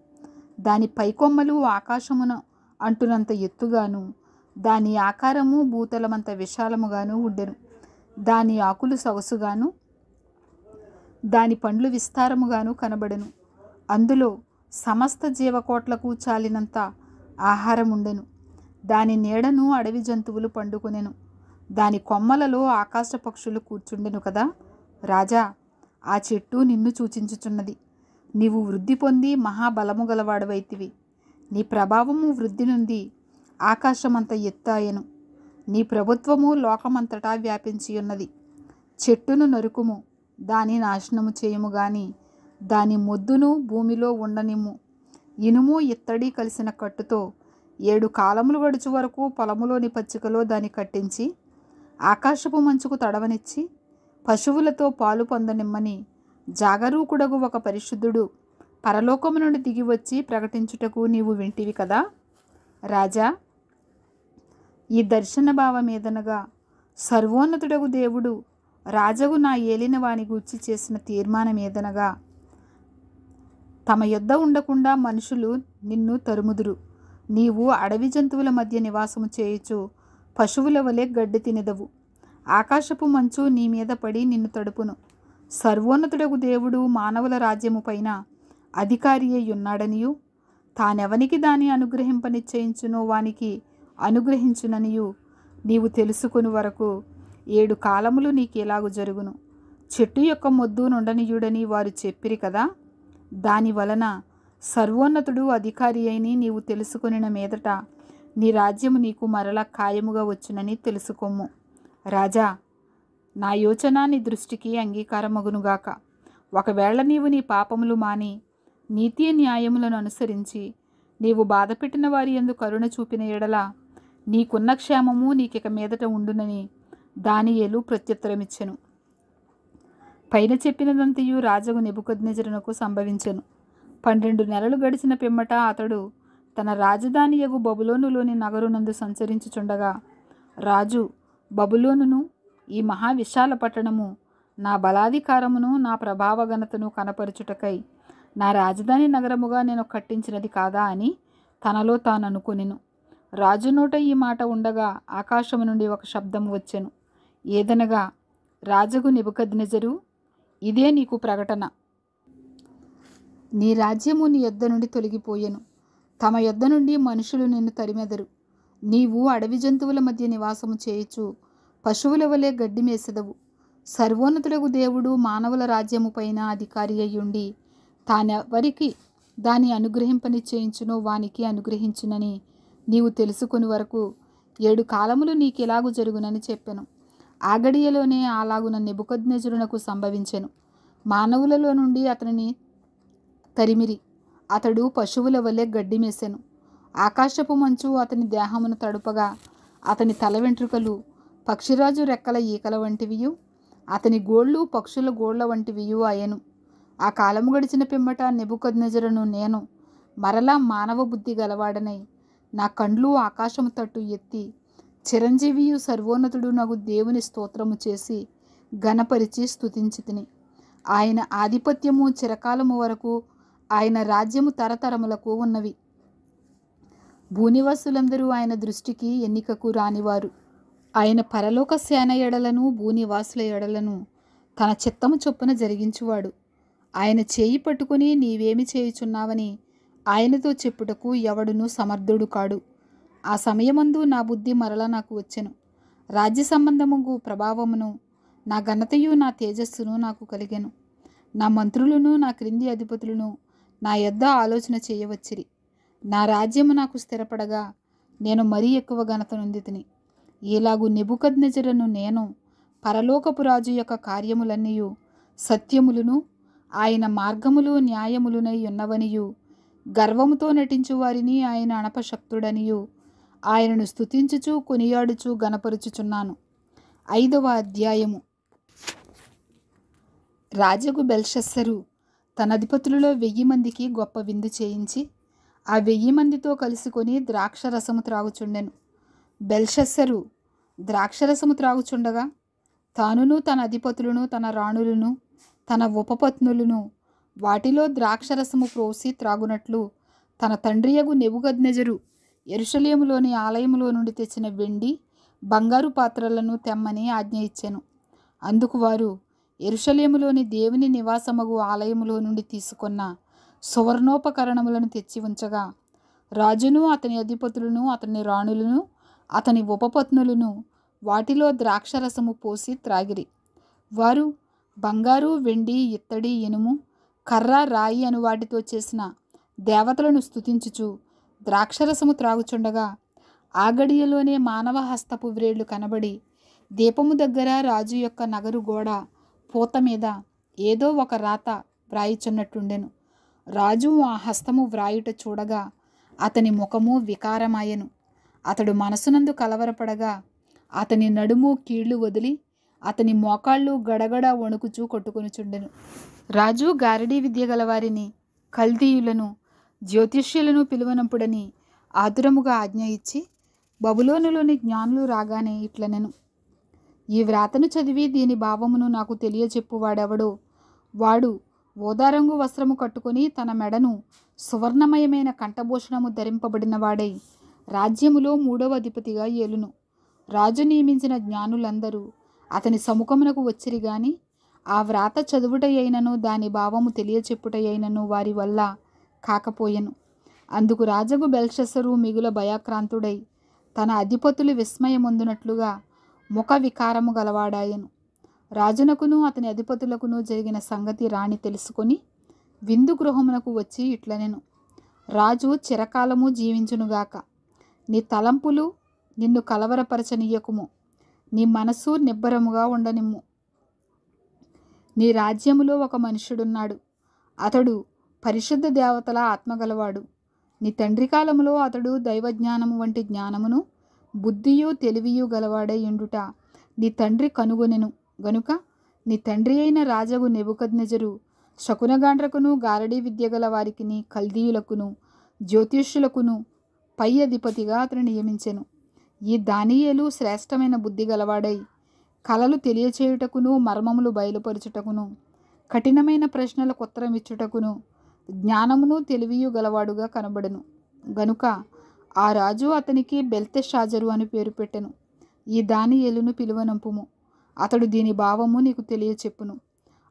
దాని పైకొమ్మలు ఆకాశమున అంటునంత ఎత్తుగాను దాని ఆకారము భూతలమంత విశాలముగాను ఉండెను. దాని ఆకులు సొగసుగాను దాని పండ్లు విస్తారముగాను కనబడెను. అందులో సమస్త జీవకోట్లకు చాలినంత ఆహారం ఉండెను. దాని నీడను అడవి జంతువులు పండుకొనెను. దాని కొమ్మలలో ఆకాశ పక్షులు కూర్చుండెను కదా. రాజా, ఆ చెట్టు నిన్ను సూచించుచున్నది. నీవు వృద్ధి పొంది మహాబలము గలవాడవైతివి. నీ ప్రభావము వృద్ధి నుండి ఆకాశమంత ఎత్తాయను. నీ ప్రభుత్వము లోకమంతటా వ్యాపించి ఉన్నది. చెట్టును నరుకుము, దాని నాశనము చేయము గాని దాని మొద్దును భూమిలో ఉండనిమ్ము. ఇనుము ఇత్తడి కలిసిన కట్టుతో 7 కాలములు గడుచు వరకు పొలములోని పచ్చికలో దాన్ని కట్టించి ఆకాశపు మంచుకు తడవనిచ్చి పశువులతో పాలు పొందనిమ్మని జాగరూకుడగు ఒక పరిశుద్ధుడు పరలోకము నుండి దిగివచ్చి ప్రకటించుటకు నీవు వింటివి కదా. రాజా, ఈ దర్శన భావమేదనగా సర్వోన్నతుడగు దేవుడు రాజగు నా ఏలిన వాని గూర్చి చేసిన తీర్మానమేదనగా, తమ యొద్ద ఉండకుండా మనుషులు నిన్ను తరుముదురు. నీవు అడవి జంతువుల మధ్య నివాసము చేయుచు పశువుల వలె గడ్డి తినెదవు. ఆకాశపు మంచు నీ మీద పడి నిన్ను తడుపును. సర్వోన్నతుడగు దేవుడు మానవుల రాజ్యము పైన అధికారి అయి ఉన్నాడనియు తానెవనికి దాని అనుగ్రహింపనిశ్చయించునో వానికి అనుగ్రహించుననియు నీవు తెలుసుకుని వరకు 7 కాలములు నీకెలాగు జరుగును. చెట్టు యొక్క మొద్దు నుండనీయుడని వారు చెప్పిరి కదా. దాని వలన సర్వోన్నతుడు అధికారి అయిని నీవు తెలుసుకొనిన మీదట నీ రాజ్యము నీకు మరలా ఖాయముగా వచ్చునని తెలుసుకొమ్ము. రాజా, నా యోచన నీ దృష్టికి అంగీకారమగునుగాక. ఒకవేళ నీవు నీ పాపములు మాని నీతి న్యాయములను అనుసరించి నీవు బాధపెట్టిన వారి యందు కరుణ చూపిన ఎడల నీకున్న క్షేమము నీకిక మీదట ఉండునని దానియేలు ప్రత్యుత్తరమిచ్చెను. పైన చెప్పినదంతయు రాజగు నెబుకద్నెజరునకు సంభవించెను. 12 నెలలు గడిచిన పిమ్మట అతడు తన రాజధానియగు బబులోనులోని నగరునందు సంచరించుచుండగా, రాజు, బబులోనును, ఈ మహావిశాల పట్టణము నా బలాధికారమును నా ప్రభావ ఘనతను కనపరచుటకై నా రాజధాని నగరముగా నేను కట్టించినది కాదా అని తనలో తాను అనుకొనెను. రాజు నోట ఈ మాట ఉండగా ఆకాశము నుండి ఒక శబ్దం వచ్చెను. ఏదనగా, రాజగు నెబుకద్నెజరు, ఇదే నీకు ప్రకటన. నీ రాజ్యము నీ యొద్ద నుండి తొలగిపోయెను. తమ యొద్ద నుండి మనుషులు నిన్ను తరిమెదరు. నీవు అడవి జంతువుల మధ్య నివాసము చేయుచు పశువుల వలె గడ్డి మేసెదవు. సర్వోన్నతుడగు దేవుడు మానవుల రాజ్యము పైన అధికారి అయ్యుండి తానెవరికి దాని అనుగ్రహింపనిశ్చయించునో వానికి అనుగ్రహించునని నీవు తెలుసుకుని వరకు 7 కాలములు నీకెలాగు జరుగునని చెప్పెను. ఆ గడియలోనే అలాగున నెబుకద్నెజరునకు సంభవించెను. మానవులలో నుండి అతనిని తరిమిరి. అతడు పశువుల వలె గడ్డి మేసెను. ఆకాశపు మంచు అతని దేహమును తడుపగా అతని తల వెంట్రుకలు పక్షిరాజు రెక్కల ఈకల వంటివియు అతని గోళ్ళు పక్షుల గోళ్ల వంటివియు అయ్యెను. ఆ కాలము గడిచిన పిమ్మట నెబుకద్నెజరును నేను మరలా మానవ బుద్ధి గలవాడనై నా కండ్లు ఆకాశము తట్టు ఎత్తి చిరంజీవియు సర్వోన్నతుడు నగు దేవుని స్తోత్రము చేసి ఘనపరిచి స్తుతించితిని. ఆయన ఆధిపత్యము చిరకాలము వరకు, ఆయన రాజ్యము తరతరములకు ఉన్నవి. భూనివాసులందరూ ఆయన దృష్టికి ఎన్నికకు రానివారు. ఆయన పరలోక సేన ఎడలను భూనివాసుల ఎడలను తన చిత్తము చొప్పున జరిగించువాడు. ఆయన చేయి పట్టుకుని నీవేమి చేయుచున్నావని ఆయనతో చెప్పుటకు ఎవడునూ సమర్థుడు కాడు. ఆ సమయమందు నా బుద్ధి మరల నాకు వచ్చెను. రాజ్య సంబంధముగు ప్రభావమును, నా ఘనతయు నా తేజస్సును నాకు కలిగెను. నా మంత్రులను నా క్రింది అధిపతులను నా యొద్ద ఆలోచన చేయవచ్చిరి. నా రాజ్యము నాకు స్థిరపడగా నేను మరీ ఎక్కువ ఘనత నొందితిని. ఇలాగు నెబుకద్నెజరును నేను పరలోకపు రాజు యొక్క కార్యములన్నీయు సత్యములను, ఆయన మార్గములు న్యాయములునై ఉన్నవనియు, గర్వముతో నటించు వారిని ఆయన అణపశక్తుడనియు ఆయనను స్తుతించుచు కొనియాడుచు గణపరుచుచున్నాను. 5వ అధ్యాయము. రాజగు బెల్షస్సరు తన అధిపతులలో 1000 మందికి గొప్ప విందు చేయించి ఆ 1000 మందితో కలుసుకొని ద్రాక్షరసము త్రాగుచుండెను. బెల్షస్సరు ద్రాక్షరసము త్రాగుచుండగా తానును తన అధిపతులను తన రాణులను తన ఉపపత్నులను వాటిలో ద్రాక్షరసము ప్రోసి త్రాగునట్లు తన తండ్రియగు నెబుకద్నెజరు యెరూషలేములోని ఆలయములో నుండి తెచ్చిన వెండి బంగారు పాత్రలను తెమ్మని ఆజ్ఞ ఇచ్చెను. అందుకు వారు యెరూషలేములోని దేవుని నివాసమగు ఆలయములో నుండి తీసుకొన్న సువర్ణోపకరణములను తెచ్చి ఉంచగా రాజును అతని అధిపతులను అతని రాణులను అతని ఉపపత్నులను వాటిలో ద్రాక్షరసము పోసి త్రాగిరి. వారు బంగారు, వెండి, ఇత్తడి, ఇనుము, కర్ర, రాయి అను వాటితో చేసిన దేవతలను స్తుతించుచు ద్రాక్షరసము త్రాగుచుండగా ఆ గడియలోనే మానవ హస్తపు వ్రేళ్లు కనబడి దీపము దగ్గర రాజు యొక్క నగరు గోడ పూత మీద ఏదో ఒక రాత వ్రాయిచున్నట్టుండెను. రాజు ఆ హస్తము వ్రాయుట చూడగా అతని ముఖము వికారమాయెను. అతడు మనసునందు కలవరపడగా అతని నడుము కీళ్లు వదిలి అతని మోకాళ్ళు గడగడ వణుకుచూ కొట్టుకొనుచుండెను. రాజు గారడీ విద్య గలవారిని, కల్దీయులను, జ్యోతిష్యులను పిలువనంపుడని ఆతురముగా ఆజ్ఞ ఇచ్చి బబులోనులోని జ్ఞానులు రాగానే ఇట్లనెను: ఈ వ్రాతను చదివి దీని భావమును నాకు తెలియచెప్పువాడెవడో వాడు ఓదారంగు వస్త్రము కట్టుకొని తన మెడను సువర్ణమయమైన కంఠభూషణము ధరింపబడిన వాడై రాజ్యములో 3వ అధిపతిగా ఏలును. రాజు నియమించిన జ్ఞానులందరూ అతని సముఖమునకు వచ్చిరి గాని ఆ వ్రాత చదువుటయైనను దాని భావము తెలియచెప్పుటయైనను వారి వల్ల కాకపోయెను. అందుకు రాజగు బెల్షస్సరు మిగుల భయాక్రాంతుడై తన అధిపతులు విస్మయమొందునట్లుగా ముఖ వికారము గలవాడాయెను. రాజునకును అతని అధిపతులకును జరిగిన సంగతి రాణి తెలుసుకొని విందు గృహమునకు వచ్చి ఇట్లనెను: రాజు చిరకాలము జీవించునుగాక. నీ తలంపులు నిన్ను కలవరపరచనీయకుము. నీ మనసు నిబ్బరముగా ఉండనిమ్ము. నీ రాజ్యములో ఒక మనుష్యుడున్నాడు. అతడు పరిశుద్ధ దేవతల ఆత్మగలవాడు. నీ తండ్రి కాలములో అతడు దైవజ్ఞానము వంటి జ్ఞానమును బుద్ధియు తెలివియు గలవాడై ఉండుట నీ తండ్రి కనుగొనెను గనుక నీ తండ్రి అయిన రాజగు నెబుకద్నెజరు శకునగాండ్రకును గారడీ విద్య గల వారికిని కల్దీయులకును జ్యోతిష్యులకును పై అధిపతిగా అతను నియమించెను. ఈ దానియేలు శ్రేష్టమైన బుద్ధి గలవాడై కలలు తెలియచేయుటకును మర్మములు బయలుపరచుటకును కఠినమైన ప్రశ్నలకు ఉత్తరమిచ్చుటకును జ్ఞానమును తెలివియు గలవాడుగా కనబడెను. గనుక ఆ రాజు అతనికి బెల్తెషాజరు అని పేరు పెట్టెను. ఈ దానియేలును పిలువనంపుము, అతడు దీని భావము నీకు తెలియచెప్పును.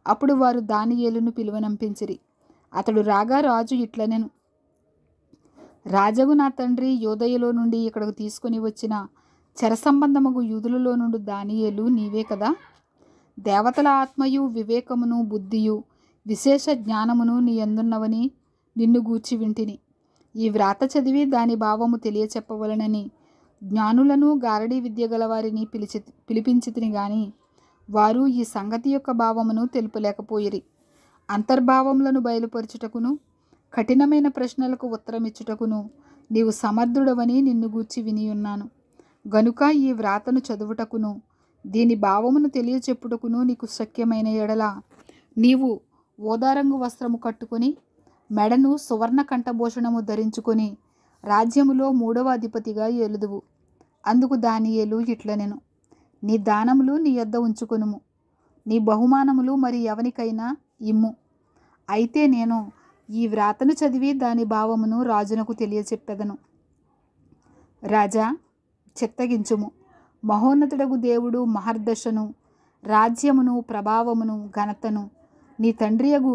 అప్పుడు వారు దానియేలును పిలువనంపించిరి. అతడు రాగా రాజు ఇట్లనెను: రాజగు నా తండ్రి యోదయలో నుండి ఇక్కడకు తీసుకొని వచ్చిన చెర సంబంధముగు యూదులలో నుండి దానియేలు నీవే కదా? దేవతల ఆత్మయు వివేకమును బుద్ధియు విశేష జ్ఞానమును నీ యందున్నవని నిన్ను గూర్చి వింటిని. ఈ వ్రాత చదివి దాని భావము తెలియచెప్పవలనని జ్ఞానులను గారడీ విద్య గలవారిని పిలిపించితిని గాని వారు ఈ సంగతి యొక్క భావమును తెలుపలేకపోయిరి. అంతర్భావములను బయలుపరచుటకును కఠినమైన ప్రశ్నలకు ఉత్తరమిచ్చుటకును నీవు సమర్థుడవని నిన్ను గూర్చి వినియున్నాను. గనుక ఈ వ్రాతను చదువుటకును దీని భావమును తెలియచెప్పుటకును నీకు శక్యమైన ఎడల నీవు ఓదారంగు వస్త్రము కట్టుకొని మెడను సువర్ణ కంఠభూషణము ధరించుకొని రాజ్యములో 3వ అధిపతిగా ఏలుదువు. అందుకు దానియేలు ఇట్లనెను, నీ దానములు నీ యొద్ద ఉంచుకొనుము, నీ బహుమానములు మరి ఎవనికైనా ఇమ్ము. అయితే నేను ఈ వ్రాతను చదివి దాని భావమును రాజునకు తెలియచెప్పెదను. రాజా, చిత్తగించుము. మహోన్నతుడగు దేవుడు మహర్దశను, రాజ్యమును, ప్రభావమును, ఘనతను నీ తండ్రియగు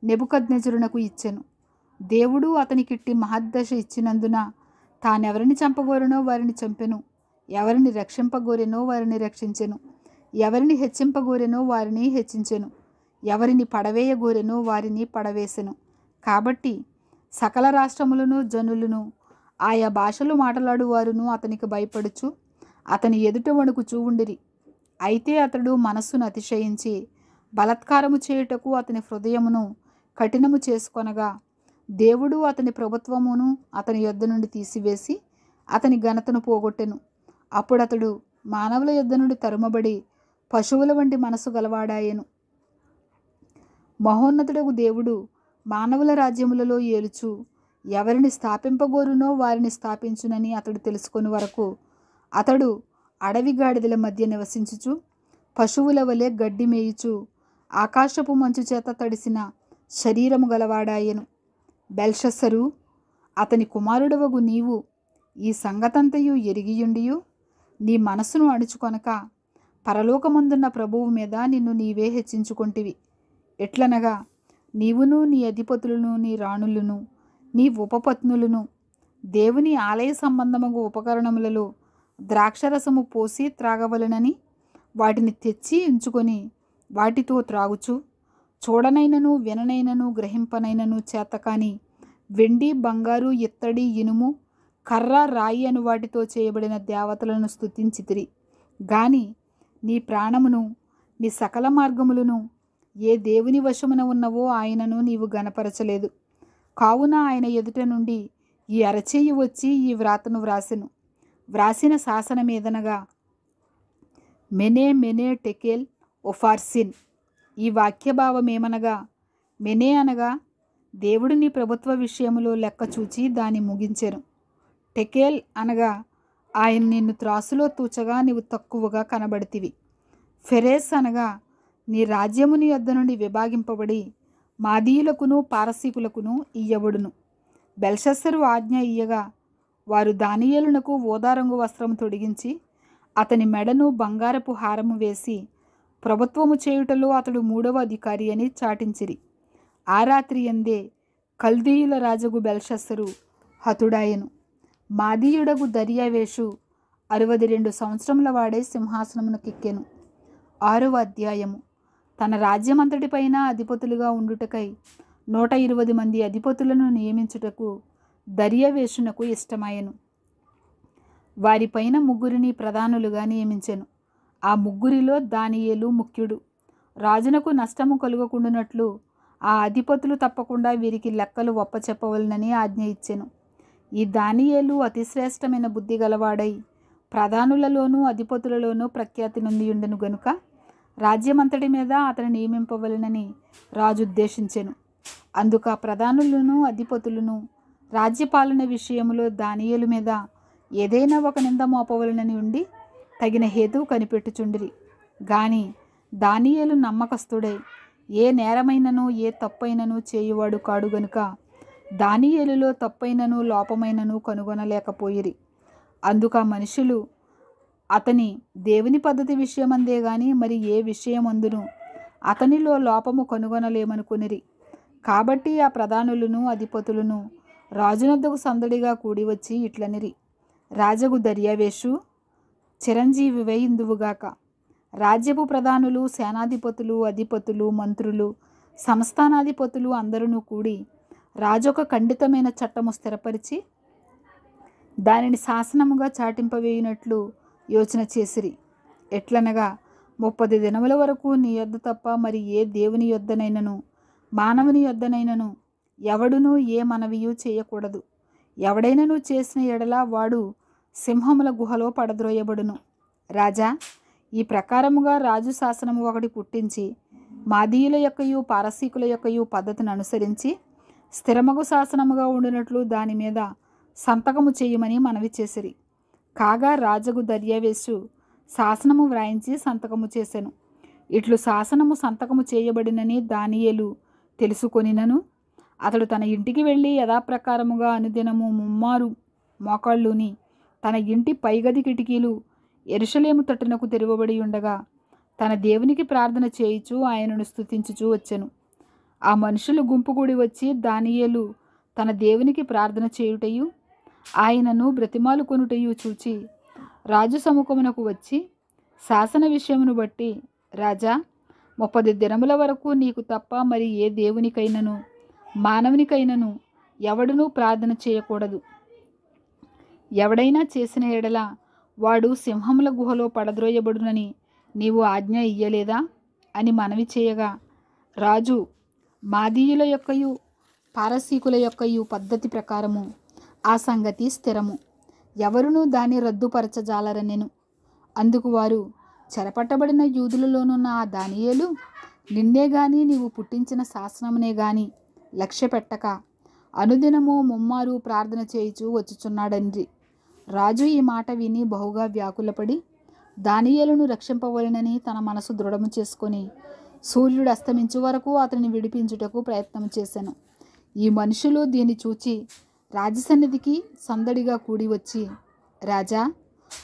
నెబుకద్నెజరునకు ఇచ్చెను. దేవుడు అతనికిట్టి మహర్దశ ఇచ్చినందున తానెవరిని చంపగోరెనో వారిని చంపెను, ఎవరిని రక్షింపగోరెనో వారిని రక్షించెను, ఎవరిని హెచ్చింపగోరెనో వారిని హెచ్చించెను, ఎవరిని పడవేయగోరెనో వారిని పడవేసెను. కాబట్టి సకల రాష్ట్రములను, జనులను, ఆయా భాషలు మాట్లాడువారును అతనికి భయపడుచు అతని ఎదుట వణుకుచూ ఉండిరి. అయితే అతడు మనస్సును అతిశయించి బలాత్కారము చేయుటకు అతని హృదయమును కఠినము చేసుకొనగా దేవుడు అతని ప్రభుత్వమును అతని యొద్ద నుండి తీసివేసి అతని ఘనతను పోగొట్టెను. అప్పుడు అతడు మానవుల యొద్ద నుండి తరుమబడి పశువుల వంటి మనసు గలవాడాయెను. మహోన్నతుడగు దేవుడు మానవుల రాజ్యములలో ఏలుచు ఎవరిని స్థాపింపగోరునో వారిని స్థాపించునని అతడు తెలుసుకొని వరకు అతడు అడవి గాడిదల మధ్య నివసించుచు పశువుల వలె గడ్డి మేయుచు ఆకాశపు మంచు చేత తడిసిన శరీరము గలవాడాయెను. బెల్షస్సరు, అతని కుమారుడవగు నీవు ఈ సంగతంతయు ఎరిగియుండియు నీ మనస్సును అణుచుకొనక పరలోకమందున్న ప్రభువు మీద నిన్ను నీవే హెచ్చించుకొంటివి. ఎట్లనగా నీవును నీ అధిపతులను నీ రాణులను నీ ఉపపత్నులను దేవుని ఆలయ సంబంధమగు ఉపకరణములలో ద్రాక్షరసము పోసి త్రాగవలనని వాటిని తెచ్చి ఉంచుకొని వాటితో త్రాగుచు చూడనైనను విననైనను గ్రహింపనైనను చేతకాని వెండి, బంగారు, ఇత్తడి, ఇనుము, కర్ర, రాయి అను వాటితో చేయబడిన దేవతలను స్తుతించితిరి గాని నీ ప్రాణమును నీ సకల మార్గములను ఏ దేవుని వశమున ఉన్నవో ఆయనను నీవు గణపరచలేదు. కావున ఆయన ఎదుట నుండి ఈ అరచేయి వచ్చి ఈ వ్రాతను వ్రాసెను. వ్రాసిన శాసనమేదనగా, మెనే మెనే టెకేల్ ఒఫార్సిన్. ఈ వాక్యభావమేమనగా, మెనే అనగా దేవుడు నీ ప్రభుత్వ విషయములో లెక్క చూచి దాన్ని ముగించెను. టెకేల్ అనగా ఆయన నిన్ను త్రాసులో తూచగా నీవు తక్కువగా కనబడితివి. ఫెరేస్ అనగా నీ రాజ్యము నీ యొద్ద నుండి విభాగింపబడి మాదీయులకును పారసీకులకును ఇయ్యబడును. బెల్షస్సరు ఆజ్ఞ ఇయ్యగా వారు దానియేలునకు ఊదారంగు వస్త్రము తొడిగించి అతని మెడను బంగారపు హారము వేసి ప్రభుత్వము చేయుటలో అతడు 3వ అధికారి అని చాటించిరి. ఆ రాత్రి యందే కల్దీయుల రాజగు బెల్షస్సరు హతుడాయెను. మాదీయుడగు దర్యావేషు 62 సంవత్సరముల వాడే సింహాసనమునకెక్కెను. 6వ అధ్యాయము. తన రాజ్యమంతటిపైన అధిపతులుగా ఉండుటకై 120 మంది అధిపతులను నియమించుటకు దర్యావేషునకు ఇష్టమాయెను. వారిపైన 3 ప్రధానులుగా నియమించెను. ఆ 3 దానియేలు ముఖ్యుడు. రాజునకు నష్టము కలుగకుండునట్లు ఆ అధిపతులు తప్పకుండా వీరికి లెక్కలు ఒప్పచెప్పవలనని ఆజ్ఞ ఇచ్చెను. ఈ దానియేలు అతి శ్రేష్టమైన బుద్ధి గలవాడై ప్రధానులలోనూ అధిపతులలోనూ ప్రఖ్యాతి నొందియుండెను గనుక రాజ్యమంతటి మీద అతను నియమింపవలనని రాజు ఉద్దేశించెను. అందుకు ఆ ప్రధానులను అధిపతులను రాజ్యపాలన విషయములో దానియేలు మీద ఏదైనా ఒక నింద మోపవలనని ఉండి తగిన హేతువు కనిపెట్టుచుండిరి. గాని దానియేలు నమ్మకస్తుడై ఏ నేరమైనను ఏ తప్పైనను చేయువాడు కాడు గనుక దానియేలులో తప్పైనను లోపమైనను కనుగొనలేకపోయిరి. అందుకు ఆ మనుషులు అతని దేవుని పద్ధతి విషయమందే గాని మరి ఏ విషయమందును అతనిలో లోపము కనుగొనలేమనుకొనిరి. కాబట్టి ఆ ప్రధానులను అధిపతులను రాజునొద్దకు సందడిగా కూడివచ్చి ఇట్లనిరి, రాజగు దర్యావేషు, చిరంజీవివై ఇందువుగాక. రాజ్యపు ప్రధానులు, సేనాధిపతులు, అధిపతులు, మంత్రులు, సంస్థానాధిపతులు అందరూ కూడి రాజొక ఖండితమైన చట్టము స్థిరపరిచి దానిని శాసనముగా చాటింపవేయునట్లు యోచన చేసిరి. ఎట్లనగా 30 దినముల వరకు నీ యొద్ద తప్ప మరి ఏ దేవుని యొద్దనైనను మానవుని యొద్దనైనను ఎవడునూ ఏ మనవియు చేయకూడదు. ఎవడైనను చేసిన ఎడల వాడు సింహముల గుహలో పడద్రోయబడును. రాజా, ఈ ప్రకారముగా రాజు శాసనము ఒకటి పుట్టించి మాదీయుల యొక్కయు పారసీకుల యొక్కయు పద్ధతిని అనుసరించి స్థిరమగు శాసనముగా ఉండినట్లు దాని మీద సంతకము చేయమని మనవి చేసిరి. కాగా రాజగు దర్యావేషు శాసనము వ్రాయించి సంతకము చేసెను. ఇట్లు శాసనము సంతకము చేయబడినని దానియేలు తెలుసుకొనినను అతడు తన ఇంటికి వెళ్ళి యథాప్రకారముగా అనుదినము ముమ్మారు మోకాళ్ళుని తన ఇంటి పైగది కిటికీలు యెరూషలేము తట్టునకు తెరవబడి ఉండగా తన దేవునికి ప్రార్థన చేయుచు ఆయనను స్తుతించుచూ వచ్చెను. ఆ మనుషులు గుంపు కూడి వచ్చి దానియేలు తన దేవునికి ప్రార్థన చేయుటయు ఆయనను బ్రతిమాలు కొనుటయు చూచి రాజు సముఖమునకు వచ్చి, శాసన విషయమును బట్టి రాజా, 30 దినముల వరకు నీకు తప్ప మరి ఏ దేవునికైనను మానవునికైనను ఎవడునూ ప్రార్థన చేయకూడదు. ఎవడైనా చేసిన ఎడల వాడు సింహముల గుహలో పడద్రోయబడునని నీవు ఆజ్ఞ ఇయ్యలేదా అని మనవి చేయగా, రాజు మాదీయుల యొక్కయు పారసీకుల యొక్కయు పద్ధతి ప్రకారము ఆ సంగతి స్థిరము, ఎవరునూ దాన్ని రద్దుపరచజాలరనెను. అందుకు వారు, చెరపట్టబడిన యూదులలోనున్న ఆ దానియేలు నిన్నే గాని నీవు పుట్టించిన శాసనమునే గాని లక్ష్య పెట్టక అనుదినము ముమ్మారు ప్రార్థన చేయుచూ వచ్చుచున్నాడండ్రి. రాజు ఈ మాట విని బహుగా వ్యాకులపడి దానియేలును రక్షింపవలెనని తన మనసు దృఢము చేసుకొని సూర్యుడు అస్తమించు వరకు అతనిని విడిపించుటకు ప్రయత్నం చేశాను. ఈ మనుషులు దీన్ని చూచి రాజసన్నిధికి సందడిగా కూడి వచ్చి, రాజా,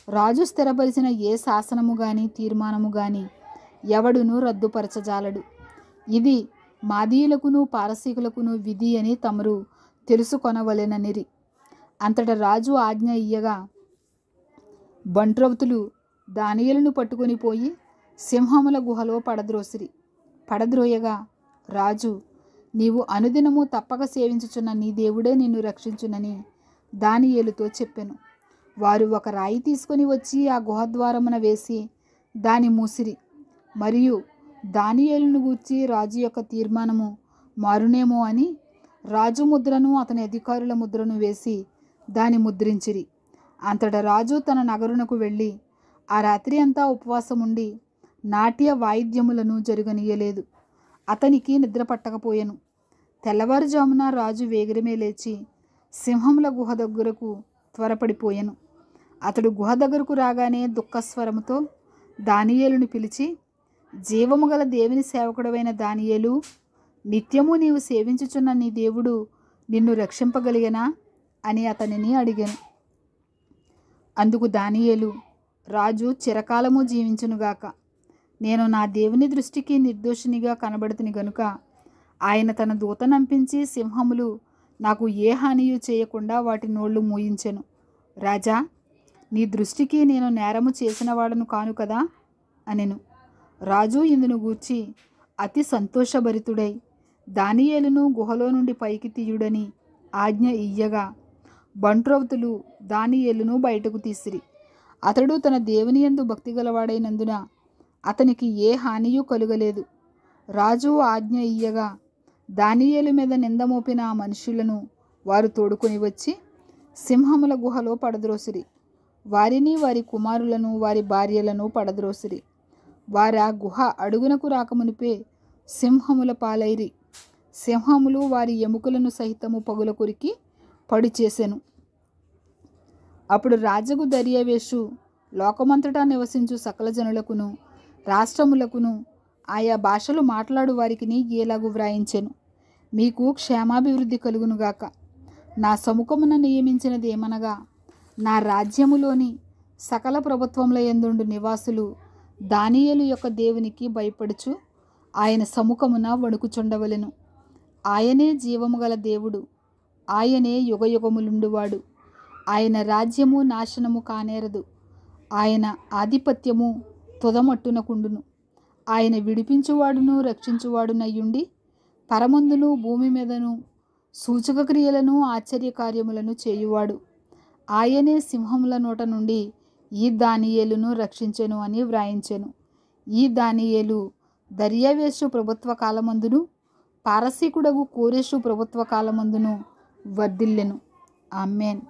రాజు స్థిరపరిచిన ఏ శాసనము గాని తీర్మానము గాని ఎవడునూ రద్దుపరచజాలడు. ఇది మాదీయులకును పారసీకులకును విధి అని తమరు తెలుసుకొనవలెననిరి. అంతట రాజు ఆజ్ఞ ఇయ్యగా బంట్రౌతులు దానియేలును పట్టుకొని పోయి సింహముల గుహలో పడద్రోయగా రాజు, నీవు అనుదినము తప్పక సేవించుచున్న నీ దేవుడే నిన్ను రక్షించునని దానియేలుతో చెప్పెను. వారు ఒక రాయి తీసుకొని వచ్చి ఆ గుహద్వారమున వేసి దాని మూసిరి. మరియు దానియేలును గూర్చి రాజు యొక్క తీర్మానము మారునేమో అని రాజు ముద్రను అతని అధికారుల ముద్రను వేసి దాని ముద్రించిరి. అంతటా రాజు తన నగరునకు వెళ్ళి ఆ రాత్రి అంతా ఉపవాసముండి నాట్య వాయిద్యములను జరుగనీయలేదు. అతనికి నిద్ర పట్టకపోయెను. తెల్లవారుజామున రాజు వేగిరమే లేచి సింహముల గుహ దగ్గరకు త్వరపడిపోయెను. అతడు గుహ దగ్గరకు రాగానే దుఃఖస్వరముతో దానియేలును పిలిచి, జీవము గల దేవుని సేవకుడవైన దానియేలు, నిత్యము నీవు సేవించుచున్న నీ దేవుడు నిన్ను రక్షింపగలిగనా అని అతనిని అడిగాను. అందుకు దానియేలు, రాజు చిరకాలము జీవించునుగాక. నేను నా దేవుని దృష్టికి నిర్దోషినిగా కనబడుతుని గనుక ఆయన తన దూతనంపించి సింహములు నాకు ఏ హానియు చేయకుండా వాటి నోళ్లు మూయించెను. రాజా, నీ దృష్టికి నేను నేరము చేసిన వాడను కాను కదా అనెను. రాజు ఇందును గూర్చి అతి సంతోషభరితుడై దానియేలును గుహలో నుండి పైకి తీయుడని ఆజ్ఞ ఇయ్యగా బంట్రౌతులు దానియేలును బయటకు తీసిరి. అతడు తన దేవుని యందు భక్తి గలవాడైనందున అతనికి ఏ హానియు కలుగలేదు. రాజు ఆజ్ఞ ఇయ్యగా దానియేలు మీద నింద మోపిన ఆ మనుషులను వారు తోడుకొని వచ్చి సింహముల గుహలో పడద్రోసిరి. వారిని, వారి కుమారులను, వారి భార్యలను పడద్రోసిరి. వారు ఆ గుహ అడుగునకు రాకమునిపే సింహముల పాలైరి. సింహములు వారి ఎముకలను సహితము పగుల కొరికి పడి చేసెను. అప్పుడు రాజగు దర్యావేషు లోకమంతటా నివసించు సకల జనులకును రాష్ట్రములకును ఆయా భాషలు మాట్లాడు వారికిని ఏలాగు వ్రాయించెను, మీకు క్షేమాభివృద్ధి కలుగునుగాక. నా సముఖమున నియమించినది ఏమనగా, నా రాజ్యములోని సకల ప్రభుత్వముల యందుండు నివాసులు దానియేలు యొక్క దేవునికి భయపడుచు ఆయన సముఖమున వణుకుచుండవలెను. ఆయనే జీవము గల దేవుడు, ఆయనే యుగయుగములుండువాడు. ఆయన రాజ్యము నాశనము కానేరదు. ఆయన ఆధిపత్యము తుదమట్టునకుండును. ఆయన విడిపించువాడును రక్షించువాడునయ్యుండి పరమందును భూమి మీదను సూచక క్రియలను ఆశ్చర్యకార్యములను చేయువాడు. ఆయనే సింహముల నోట నుండి ఈ దానియేలును రక్షించెను అని వ్రాయించెను. ఈ దానియేలు దర్యావేషు ప్రభుత్వ కాలమందును పారసీకుడగు కోరెషు ప్రభుత్వ కాలమందును వర్ధిల్లెను. ఆమేన్.